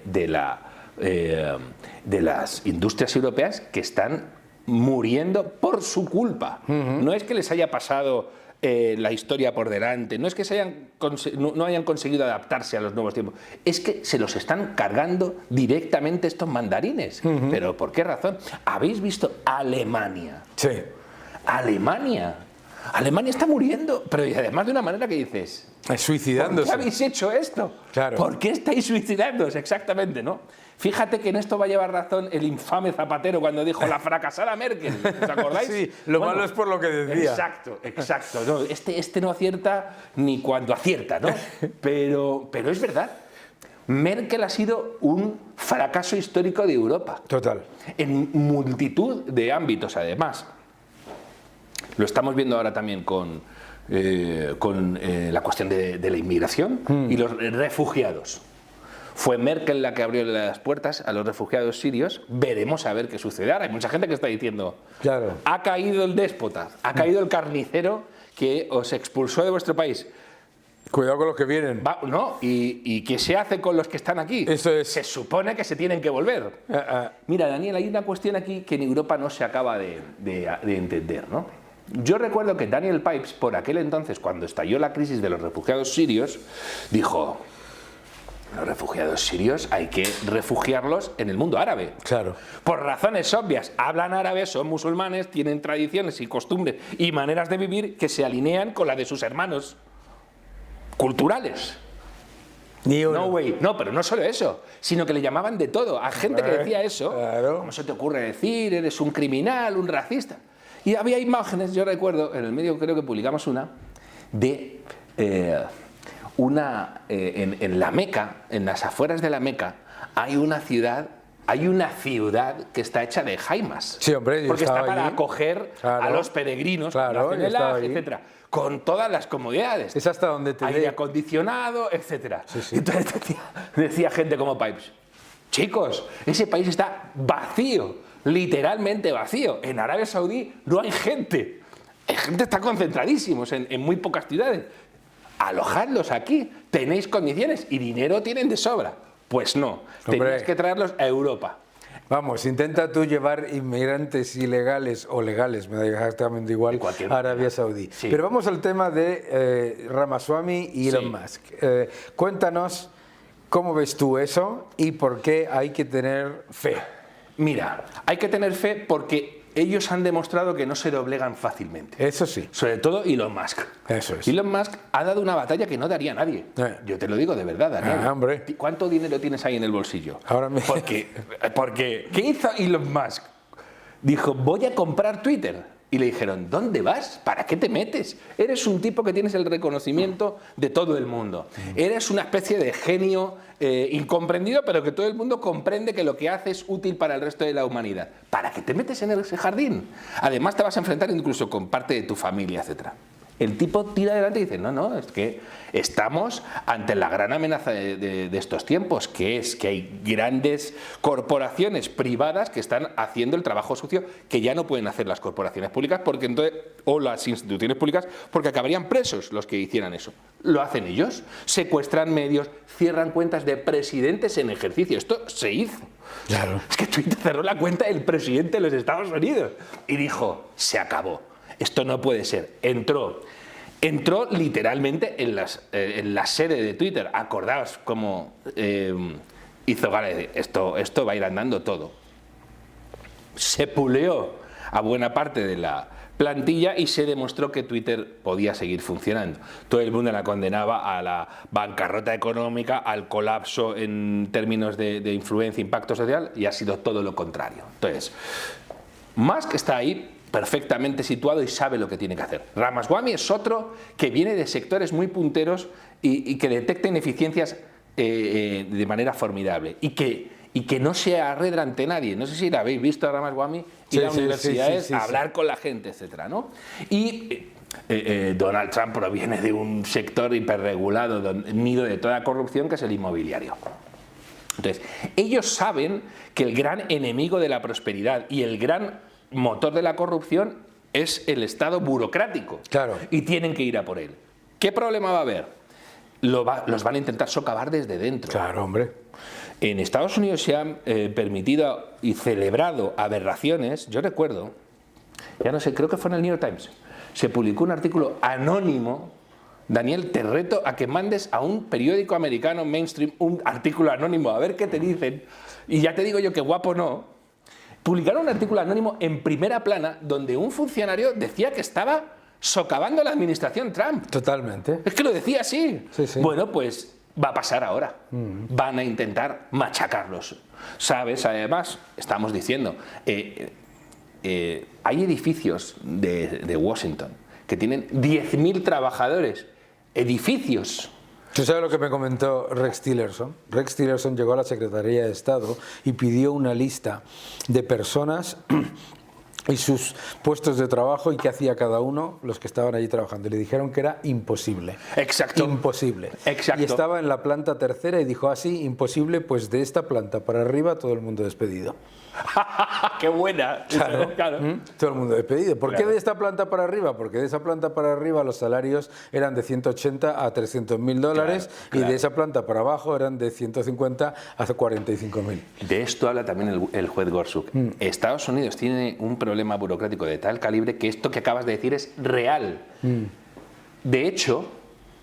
las industrias europeas que están muriendo por su culpa. No es que les haya pasado la historia por delante, no es que no hayan conseguido adaptarse a los nuevos tiempos, es que se los están cargando directamente estos mandarines. ¿Pero por qué razón? ¿Habéis visto Alemania? Sí. Alemania está muriendo, pero y además de una manera que dices, suicidándose. ¿Por qué habéis hecho esto? Claro. ¿Por qué estáis suicidándose? Exactamente, ¿no? Fíjate que en esto va a llevar razón el infame Zapatero cuando dijo la fracasada Merkel. ¿Os acordáis? Sí, malo es por lo que decía. Exacto. No, este no acierta ni cuando acierta, ¿no? Pero es verdad. Merkel ha sido un fracaso histórico de Europa. Total. En multitud de ámbitos, además. Lo estamos viendo ahora también con la cuestión de la inmigración y los refugiados. Fue Merkel la que abrió las puertas a los refugiados sirios. Veremos a ver qué sucede. Ahora hay mucha gente que está diciendo, claro, ha caído el déspota, ha caído el carnicero que os expulsó de vuestro país. Cuidado con los que vienen. ¿No? ¿Y qué se hace con los que están aquí? Eso es. Se supone que se tienen que volver. Mira, Daniel, hay una cuestión aquí que en Europa no se acaba de entender, ¿no? Yo recuerdo que Daniel Pipes, por aquel entonces, cuando estalló la crisis de los refugiados sirios, dijo, los refugiados sirios hay que refugiarlos en el mundo árabe. Claro. Por razones obvias, hablan árabe, son musulmanes, tienen tradiciones y costumbres y maneras de vivir que se alinean con la de sus hermanos culturales. No, güey. No, pero no solo eso, sino que le llamaban de todo. A gente que decía eso, claro. ¿Cómo se te ocurre decir? Eres un criminal, un racista. Y había imágenes, yo recuerdo, en el medio creo que publicamos una, de en la Meca, en las afueras de la Meca, hay una ciudad que está hecha de jaimas. Sí, hombre, yo porque está allí para acoger a los peregrinos, claro, etcétera, con todas las comodidades. Es hasta donde te aire acondicionado, etcétera. Sí. Entonces decía gente como Pipes, chicos, ese país está vacío literalmente vacío. En Arabia Saudí no hay gente. La gente está concentradísimos en muy pocas ciudades. Alojadlos aquí, tenéis condiciones y dinero tienen de sobra. Pues no, tenéis que traerlos a Europa. Vamos, intenta tú llevar inmigrantes ilegales o legales, me da exactamente igual, a Arabia Saudí. Sí. Pero vamos al tema de Ramaswamy y Elon Musk. Cuéntanos cómo ves tú eso y por qué hay que tener fe. Mira, hay que tener fe porque ellos han demostrado que no se doblegan fácilmente. Eso sí. Sobre todo Elon Musk. Eso es. Elon Musk ha dado una batalla que no daría a nadie. Yo te lo digo de verdad, Daniel. Hombre. ¿Cuánto dinero tienes ahí en el bolsillo? Ahora mismo. Porque ¿qué hizo Elon Musk? Dijo, voy a comprar Twitter. Y le dijeron, ¿dónde vas? ¿Para qué te metes? Eres un tipo que tienes el reconocimiento de todo el mundo. Eres una especie de genio incomprendido, pero que todo el mundo comprende que lo que hace es útil para el resto de la humanidad. ¿Para qué te metes en ese jardín? Además te vas a enfrentar incluso con parte de tu familia, etc. El tipo tira adelante y dice, no, es que estamos ante la gran amenaza de estos tiempos, que es que hay grandes corporaciones privadas que están haciendo el trabajo sucio que ya no pueden hacer las corporaciones públicas porque entonces, o las instituciones públicas, porque acabarían presos los que hicieran eso. Lo hacen ellos, secuestran medios, cierran cuentas de presidentes en ejercicio. Esto se hizo. Claro. Es que Twitter cerró la cuenta del presidente de los Estados Unidos y dijo, se acabó. Esto no puede ser. Entró literalmente en la sede de Twitter. Acordaos cómo hizo Gale. Esto va a ir andando todo. Se puleó a buena parte de la plantilla y se demostró que Twitter podía seguir funcionando. Todo el mundo la condenaba a la bancarrota económica, al colapso en términos de influencia, impacto social, y ha sido todo lo contrario. Entonces, Musk está ahí perfectamente situado y sabe lo que tiene que hacer. Ramaswamy es otro que viene de sectores muy punteros y que detecta ineficiencias de manera formidable y que no se arredra ante nadie. No sé si la habéis visto a Ramaswamy ir a universidades a hablar con la gente, etcétera, ¿no? Y Donald Trump proviene de un sector hiperregulado, nido de toda corrupción, que es el inmobiliario. Entonces, ellos saben que el gran enemigo de la prosperidad y el gran motor de la corrupción es el Estado burocrático. Claro. Y tienen que ir a por él. ¿Qué problema va a haber? Los van a intentar socavar desde dentro. Claro, hombre. En Estados Unidos se han permitido y celebrado aberraciones. Yo recuerdo, ya no sé, creo que fue en el New York Times, se publicó un artículo anónimo. Daniel, te reto a que mandes a un periódico americano mainstream un artículo anónimo, a ver qué te dicen. Y ya te digo yo que guapo no. Publicaron un artículo anónimo en primera plana donde un funcionario decía que estaba socavando la administración Trump. Totalmente. Es que lo decía así. Sí, sí. Bueno, pues va a pasar ahora. Van a intentar machacarlos. ¿Sabes? Además, estamos diciendo, hay edificios de Washington que tienen 10.000 trabajadores. Edificios. ¿Tú sabes lo que me comentó Rex Tillerson? Rex Tillerson llegó a la Secretaría de Estado y pidió una lista de personas y sus puestos de trabajo y qué hacía cada uno, los que estaban allí trabajando. Y le dijeron que era imposible. Exacto. Imposible. Exacto. Y estaba en la planta tercera y dijo así, imposible, pues de esta planta para arriba todo el mundo despedido. ¡Qué buena! Claro. Todo el mundo despedido. ¿Por qué de esta planta para arriba? Porque de esa planta para arriba los salarios eran de 180 a 300.000 dólares y de esa planta para abajo eran de 150 a 45.000. De esto habla también el juez Gorsuch. Estados Unidos tiene un problema burocrático de tal calibre que esto que acabas de decir es real. De hecho,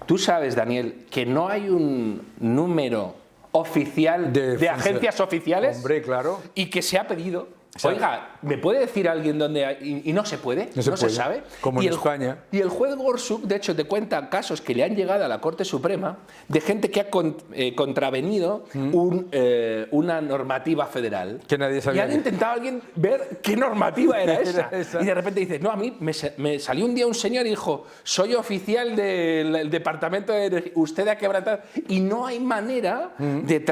tú sabes, Daniel, que no hay un número oficial de agencias oficiales. Hombre, claro. Y que se ha pedido. Oiga, ¿me puede decir alguien dónde hay? Y no se puede, no se sabe. Como en España. Y el juez Gorsuch, de hecho, te cuenta casos que le han llegado a la Corte Suprema de gente que ha contravenido una normativa federal. Que nadie sabía. Y han intentado alguien ver qué normativa era esa. Y de repente dices, no, a mí me salió un día un señor y dijo, soy oficial del Departamento de Energía, usted ha quebrantado. Y no hay manera de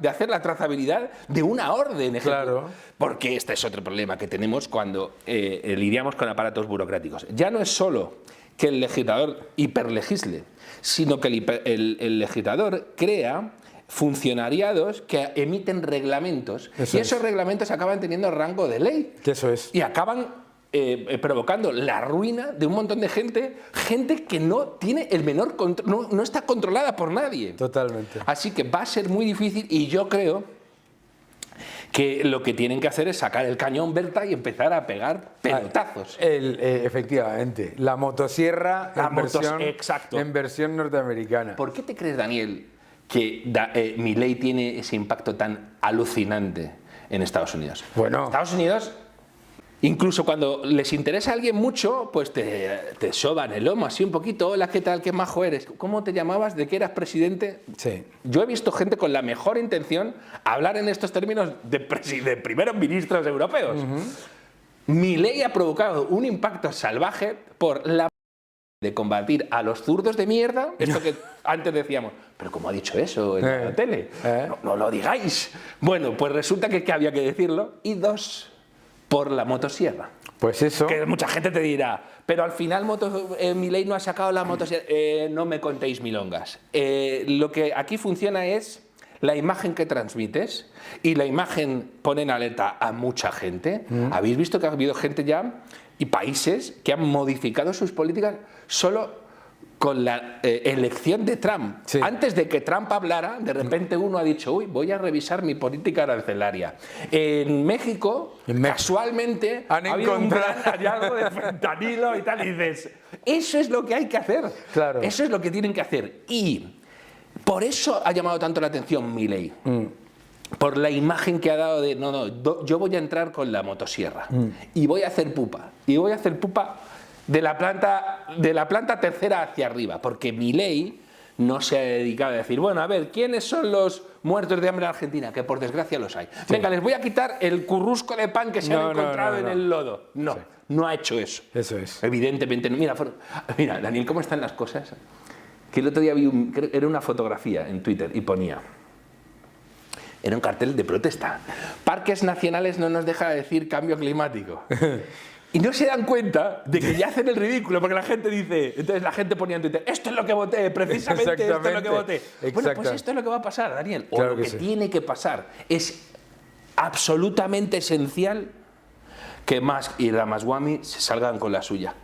hacer la trazabilidad de una orden. Claro. Porque este es otro problema que tenemos cuando lidiamos con aparatos burocráticos. Ya no es solo que el legislador hiperlegisle, sino que el legislador crea funcionariados que emiten reglamentos Eso y esos reglamentos acaban teniendo rango de ley. Eso es. Y acaban provocando la ruina de un montón de gente que no tiene el menor control, no está controlada por nadie. Totalmente. Así que va a ser muy difícil y yo creo que lo que tienen que hacer es sacar el cañón Berta y empezar a pegar pelotazos. Efectivamente, la motosierra exacto. en versión norteamericana. ¿Por qué te crees, Daniel, que Milei tiene ese impacto tan alucinante en Estados Unidos? Bueno. Estados Unidos, incluso cuando les interesa a alguien mucho, pues te soban el lomo así un poquito. Hola, ¿qué tal? ¿Qué majo eres? ¿Cómo te llamabas? ¿De qué eras presidente? Sí. Yo he visto gente con la mejor intención hablar en estos términos de primeros ministros europeos. Milei ha provocado un impacto salvaje por la de combatir a los zurdos de mierda, esto que antes decíamos, pero ¿cómo ha dicho eso en la tele? No lo digáis. Bueno, pues resulta que había que decirlo. Y dos, por la motosierra. Pues eso. Que mucha gente te dirá, pero al final Milei no ha sacado la motosierra. No me contéis milongas. Lo que aquí funciona es la imagen que transmites, y la imagen pone en alerta a mucha gente. ¿Habéis visto que ha habido gente ya y países que han modificado sus políticas solo con la elección de Trump? Sí. Antes de que Trump hablara, de repente uno ha dicho, uy, voy a revisar mi política arancelaria. En México, casualmente, ha habido un gran hallazgo de fentanilo y tal, y dices, eso es lo que hay que hacer. Claro. Eso es lo que tienen que hacer. Y por eso ha llamado tanto la atención Milei. Por la imagen que ha dado de, yo voy a entrar con la motosierra y voy a hacer pupa. Y voy a hacer pupa de la planta tercera hacia arriba, porque Milei no se ha dedicado a decir, bueno, a ver, ¿quiénes son los muertos de hambre en Argentina? Que por desgracia los hay. Sí. Venga, les voy a quitar el currusco de pan que se han encontrado en el lodo. No ha hecho eso. Eso es. Evidentemente no. Mira, Daniel, ¿cómo están las cosas? Que el otro día vi era una fotografía en Twitter y ponía, era un cartel de protesta, parques nacionales no nos deja decir cambio climático. Y no se dan cuenta de que ya hacen el ridículo, porque la gente dice, entonces la gente ponía en Twitter, esto es lo que voté, precisamente esto es lo que voté. Bueno, pues esto es lo que va a pasar, Daniel. O lo que tiene que pasar. Es absolutamente esencial que Musk y Ramaswamy se salgan con la suya.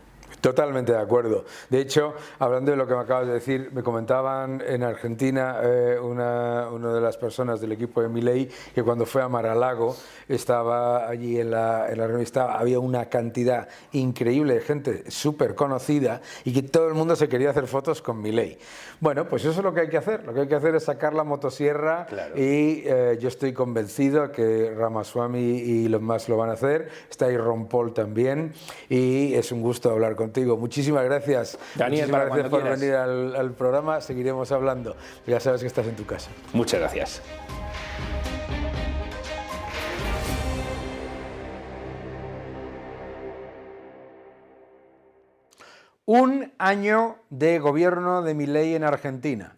Totalmente de acuerdo. De hecho, hablando de lo que me acabas de decir, me comentaban en Argentina una de las personas del equipo de Milei que cuando fue a Mar-a-Lago estaba allí en la revista, había una cantidad increíble de gente súper conocida y que todo el mundo se quería hacer fotos con Milei. Bueno, pues eso es lo que hay que hacer. Lo que hay que hacer es sacar la motosierra. Claro. Y yo estoy convencido que Ramaswamy y los más lo van a hacer. Está ahí Ron Paul también y es un gusto hablar contigo. Muchísimas gracias. Daniel, muchísimas gracias por venir al programa. Seguiremos hablando. Ya sabes que estás en tu casa. Muchas gracias. Un año de gobierno de Milei en Argentina.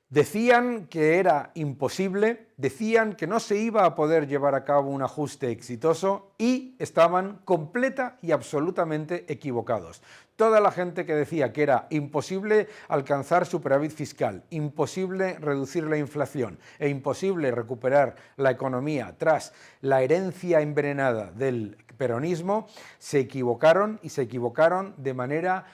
Decían que era imposible, decían que no se iba a poder llevar a cabo un ajuste exitoso y estaban completa y absolutamente equivocados. Toda la gente que decía que era imposible alcanzar superávit fiscal, imposible reducir la inflación e imposible recuperar la economía tras la herencia envenenada del peronismo, se equivocaron y se equivocaron de manera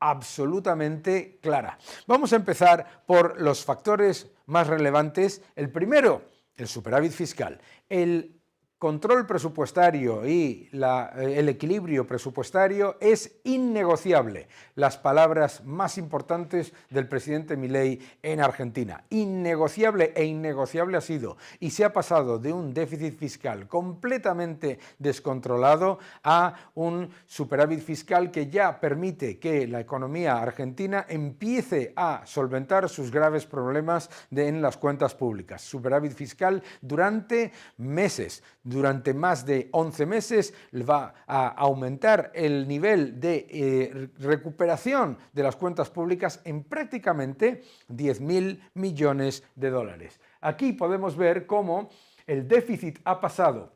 absolutamente clara. Vamos a empezar por los factores más relevantes. El primero, el superávit fiscal. El control presupuestario y el equilibrio presupuestario es innegociable. Las palabras más importantes del presidente Milei en Argentina. Innegociable e innegociable ha sido, y se ha pasado de un déficit fiscal completamente descontrolado a un superávit fiscal que ya permite que la economía argentina empiece a solventar sus graves problemas en las cuentas públicas. Superávit fiscal durante meses. Durante más de 11 meses va a aumentar el nivel de recuperación de las cuentas públicas en prácticamente 10.000 millones de dólares. Aquí podemos ver cómo el déficit ha pasado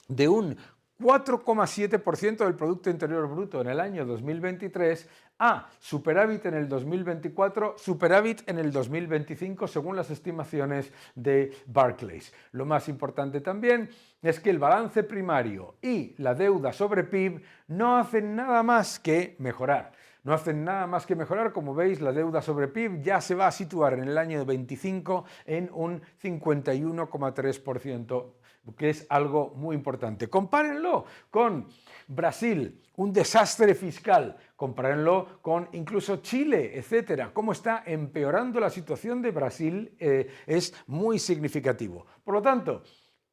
de un 4,7% del Producto Interior Bruto en el año 2023, a superávit en el 2024, superávit en el 2025, según las estimaciones de Barclays. Lo más importante también es que el balance primario y la deuda sobre PIB no hacen nada más que mejorar. No hacen nada más que mejorar. Como veis, la deuda sobre PIB ya se va a situar en el año 25 en un 51,3%, que es algo muy importante. Compárenlo con Brasil, un desastre fiscal. Compárenlo con incluso Chile, etcétera. Cómo está empeorando la situación de Brasil es muy significativo. Por lo tanto,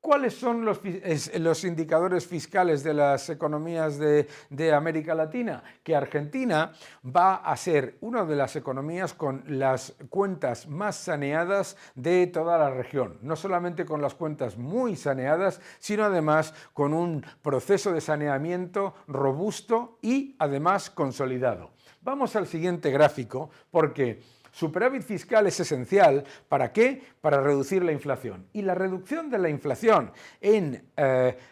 ¿cuáles son los indicadores fiscales de las economías de América Latina? Que Argentina va a ser una de las economías con las cuentas más saneadas de toda la región. No solamente con las cuentas muy saneadas, sino además con un proceso de saneamiento robusto y además consolidado. Vamos al siguiente gráfico porque superávit fiscal es esencial. ¿Para qué? Para reducir la inflación. Y la reducción de la inflación en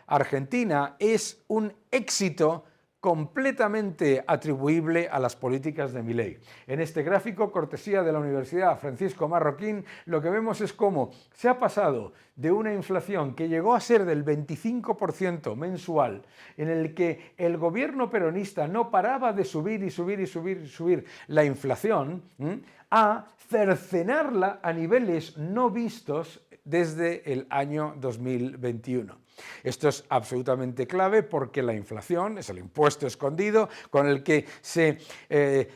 Argentina es un éxito completamente atribuible a las políticas de Milei. En este gráfico, cortesía de la Universidad Francisco Marroquín, lo que vemos es cómo se ha pasado de una inflación que llegó a ser del 25% mensual, en el que el gobierno peronista no paraba de subir y subir y subir y subir la inflación, a cercenarla a niveles no vistos desde el año 2021. Esto es absolutamente clave porque la inflación es el impuesto escondido con el que se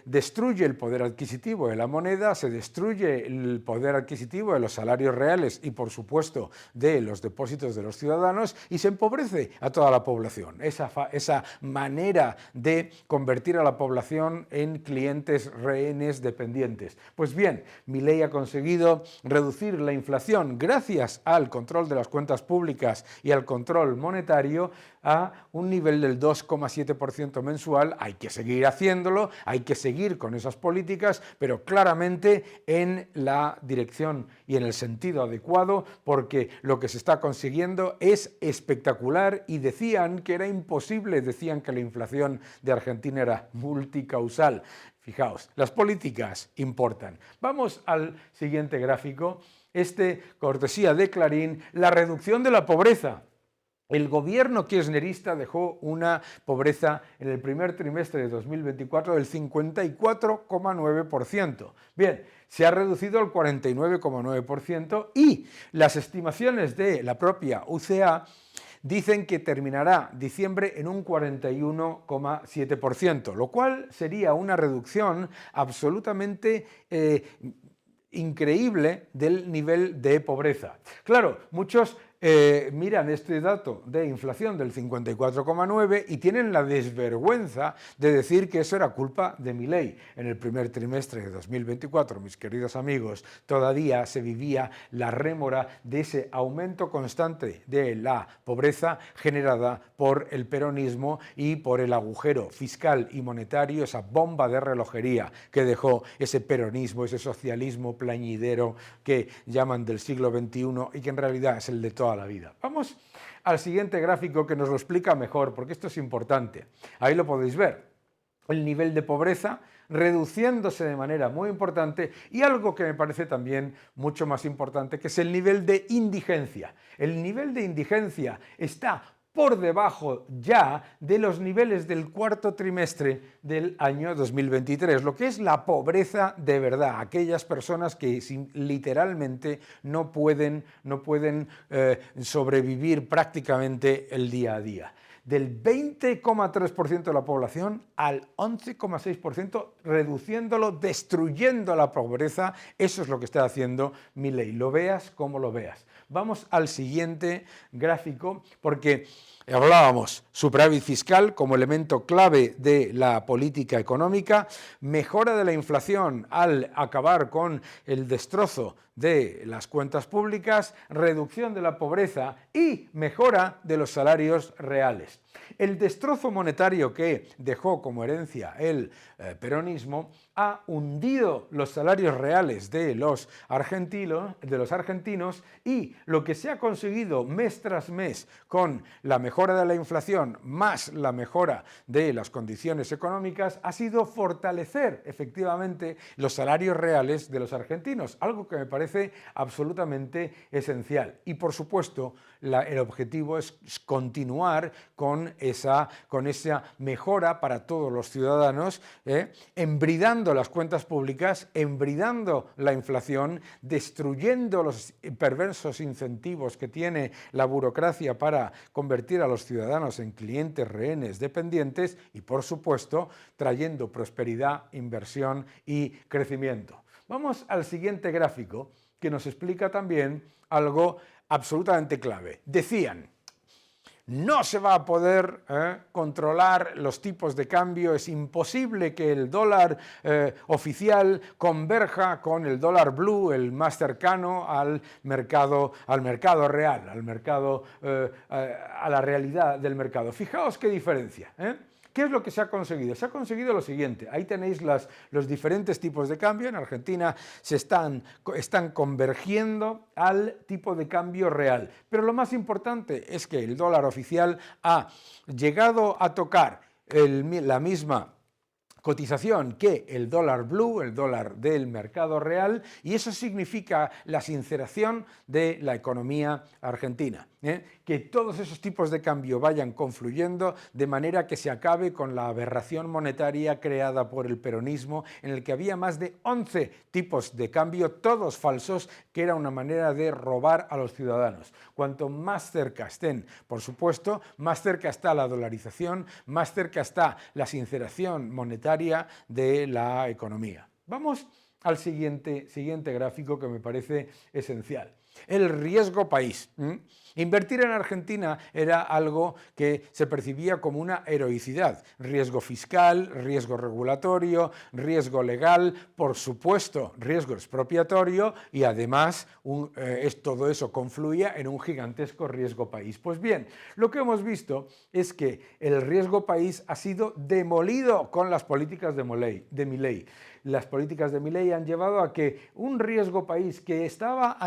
destruye el poder adquisitivo de la moneda, se destruye el poder adquisitivo de los salarios reales y, por supuesto, de los depósitos de los ciudadanos y se empobrece a toda la población. Esa manera de convertir a la población en clientes rehenes dependientes. Pues bien, Milei ha conseguido reducir la inflación gracias al control de las cuentas públicas y al control monetario a un nivel del 2,7% mensual. Hay que seguir haciéndolo, hay que seguir con esas políticas, pero claramente en la dirección y en el sentido adecuado, porque lo que se está consiguiendo es espectacular y decían que era imposible, decían que la inflación de Argentina era multicausal. Fijaos, las políticas importan. Vamos al siguiente gráfico. Cortesía de Clarín, la reducción de la pobreza. El gobierno kirchnerista dejó una pobreza en el primer trimestre de 2024 del 54,9%. Bien, se ha reducido al 49,9% y las estimaciones de la propia UCA dicen que terminará diciembre en un 41,7%, lo cual sería una reducción absolutamente increíble del nivel de pobreza. Claro, muchos miran este dato de inflación del 54,9 y tienen la desvergüenza de decir que eso era culpa de Milei. En el primer trimestre de 2024, mis queridos amigos, todavía se vivía la rémora de ese aumento constante de la pobreza generada por el peronismo y por el agujero fiscal y monetario, esa bomba de relojería que dejó ese peronismo, ese socialismo plañidero que llaman del siglo XXI y que en realidad es el de toda la vida. Vamos al siguiente gráfico que nos lo explica mejor, porque esto es importante. Ahí lo podéis ver. El nivel de pobreza reduciéndose de manera muy importante y algo que me parece también mucho más importante, que es el nivel de indigencia. El nivel de indigencia está por debajo ya de los niveles del cuarto trimestre del año 2023, lo que es la pobreza de verdad, aquellas personas que literalmente no pueden sobrevivir prácticamente el día a día. Del 20,3% de la población al 11,6%, reduciéndolo, destruyendo la pobreza. Eso es lo que está haciendo Milei, lo veas como lo veas. Vamos al siguiente gráfico, porque hablábamos superávit fiscal como elemento clave de la política económica, mejora de la inflación al acabar con el destrozo de las cuentas públicas, reducción de la pobreza y mejora de los salarios reales. El destrozo monetario que dejó como herencia el peronismo ha hundido los salarios reales de los argentinos, y lo que se ha conseguido mes tras mes con la mejora de la inflación más la mejora de las condiciones económicas ha sido fortalecer efectivamente los salarios reales de los argentinos, algo que me parece absolutamente esencial. Y por supuesto, el objetivo es continuar con esa mejora para todos los ciudadanos, embridando las cuentas públicas, embridando la inflación, destruyendo los perversos incentivos que tiene la burocracia para convertir a los ciudadanos en clientes, rehenes, dependientes, y por supuesto trayendo prosperidad, inversión y crecimiento. Vamos al siguiente gráfico, que nos explica también algo absolutamente clave. Decían: no se va a poder controlar los tipos de cambio, es imposible que el dólar oficial converja con el dólar blue, el más cercano al mercado real, a la realidad del mercado. Fijaos qué diferencia, ¿Qué es lo que se ha conseguido? Se ha conseguido lo siguiente. Ahí tenéis los diferentes tipos de cambio. En Argentina se están convergiendo al tipo de cambio real. Pero lo más importante es que el dólar oficial ha llegado a tocar la misma cotización que el dólar blue, el dólar del mercado real, y eso significa la sinceración de la economía argentina. Que todos esos tipos de cambio vayan confluyendo de manera que se acabe con la aberración monetaria creada por el peronismo, en el que había más de 11 tipos de cambio, todos falsos, que era una manera de robar a los ciudadanos. Cuanto más cerca estén, por supuesto, más cerca está la dolarización, más cerca está la sinceración monetaria de la economía. Vamos al siguiente gráfico, que me parece esencial. El riesgo país. Invertir en Argentina era algo que se percibía como una heroicidad. Riesgo fiscal, riesgo regulatorio, riesgo legal, por supuesto, riesgo expropiatorio, y además todo eso confluía en un gigantesco riesgo país. Pues bien, lo que hemos visto es que el riesgo país ha sido demolido con las políticas de Milei. Las políticas de Milei han llevado a que un riesgo país que estaba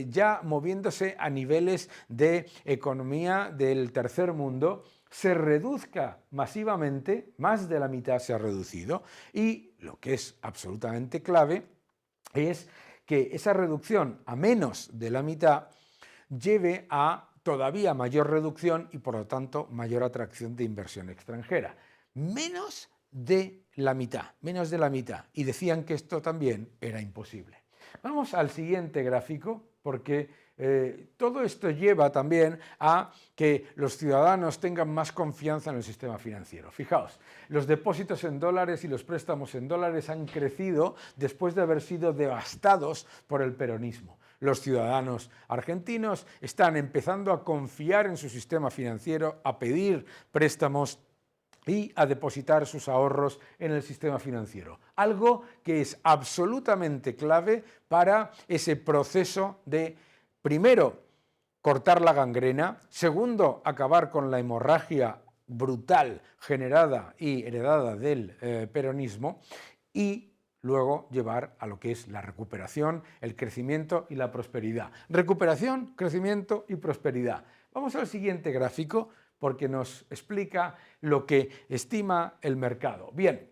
ya moviéndose a niveles de economía del tercer mundo se reduzca masivamente, más de la mitad se ha reducido, y lo que es absolutamente clave es que esa reducción a menos de la mitad lleve a todavía mayor reducción y por lo tanto mayor atracción de inversión extranjera. Menos de la mitad. Y decían que esto también era imposible. Vamos al siguiente gráfico, porque todo esto lleva también a que los ciudadanos tengan más confianza en el sistema financiero. Fijaos, los depósitos en dólares y los préstamos en dólares han crecido después de haber sido devastados por el peronismo. Los ciudadanos argentinos están empezando a confiar en su sistema financiero, a pedir préstamos y a depositar sus ahorros en el sistema financiero. Algo que es absolutamente clave para ese proceso de, primero, cortar la gangrena, segundo, acabar con la hemorragia brutal generada y heredada del peronismo, y luego llevar a lo que es la recuperación, el crecimiento y la prosperidad. Recuperación, crecimiento y prosperidad. Vamos al siguiente gráfico, porque nos explica lo que estima el mercado. Bien,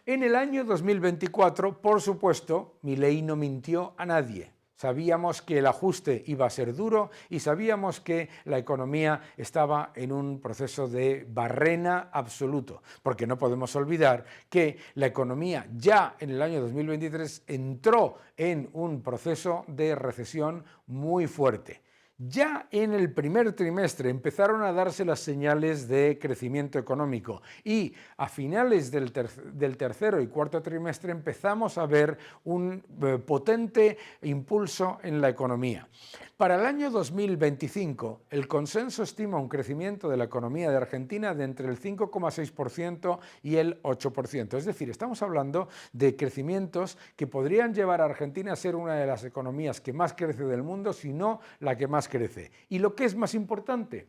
en el año 2024, por supuesto, Milei no mintió a nadie. Sabíamos que el ajuste iba a ser duro y sabíamos que la economía estaba en un proceso de barrena absoluto, porque no podemos olvidar que la economía ya en el año 2023 entró en un proceso de recesión muy fuerte. Ya en el primer trimestre empezaron a darse las señales de crecimiento económico y a finales del tercero y cuarto trimestre empezamos a ver un potente impulso en la economía. Para el año 2025, el consenso estima un crecimiento de la economía de Argentina de entre el 5,6% y el 8%. Es decir, estamos hablando de crecimientos que podrían llevar a Argentina a ser una de las economías que más crece del mundo, si no la que más más crece. Y lo que es más importante,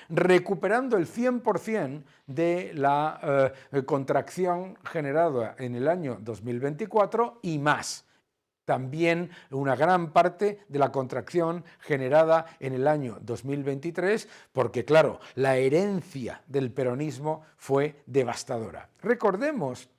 recuperando el 100% de la contracción generada en el año 2024 y más. También una gran parte de la contracción generada en el año 2023, porque claro, la herencia del peronismo fue devastadora. Recordemos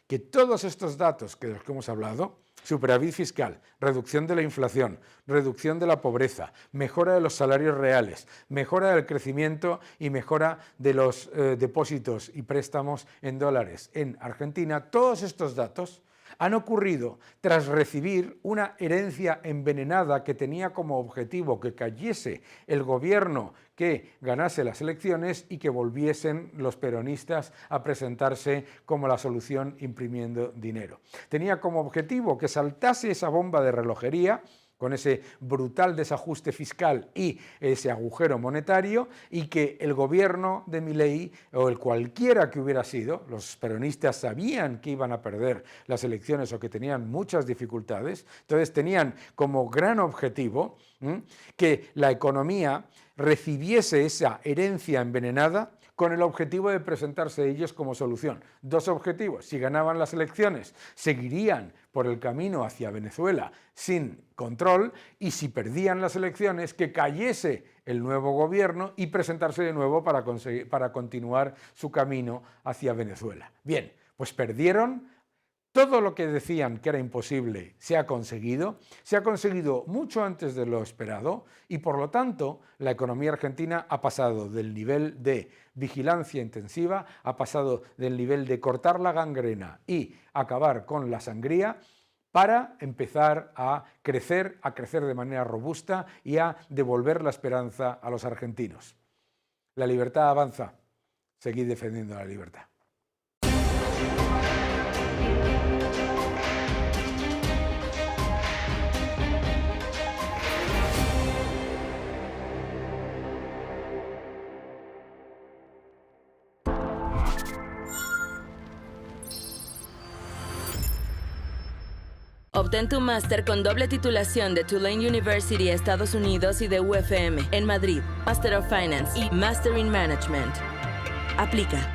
que todos estos datos de los que hemos hablado, superávit fiscal, reducción de la inflación, reducción de la pobreza, mejora de los salarios reales, mejora del crecimiento y mejora de los depósitos y préstamos en dólares en Argentina, todos estos datos han ocurrido tras recibir una herencia envenenada que tenía como objetivo que cayese el gobierno que ganase las elecciones y que volviesen los peronistas a presentarse como la solución imprimiendo dinero. Tenía como objetivo que saltase esa bomba de relojería con ese brutal desajuste fiscal y ese agujero monetario, y que el gobierno de Milei, o el cualquiera que hubiera sido, los peronistas sabían que iban a perder las elecciones o que tenían muchas dificultades, entonces tenían como gran objetivo que la economía recibiese esa herencia envenenada con el objetivo de presentarse ellos como solución. Dos objetivos: si ganaban las elecciones, seguirían por el camino hacia Venezuela sin control, y si perdían las elecciones, que cayese el nuevo gobierno y presentarse de nuevo para continuar su camino hacia Venezuela. Bien, pues perdieron. Todo lo que decían que era imposible se ha conseguido mucho antes de lo esperado, y por lo tanto la economía argentina ha pasado del nivel de vigilancia intensiva, ha pasado del nivel de cortar la gangrena y acabar con la sangría, para empezar a crecer de manera robusta y a devolver la esperanza a los argentinos. La libertad avanza. Seguid defendiendo la libertad. Obtén tu máster con doble titulación de Tulane University, Estados Unidos, y de UFM en Madrid, Master of Finance y Master in Management. Aplica.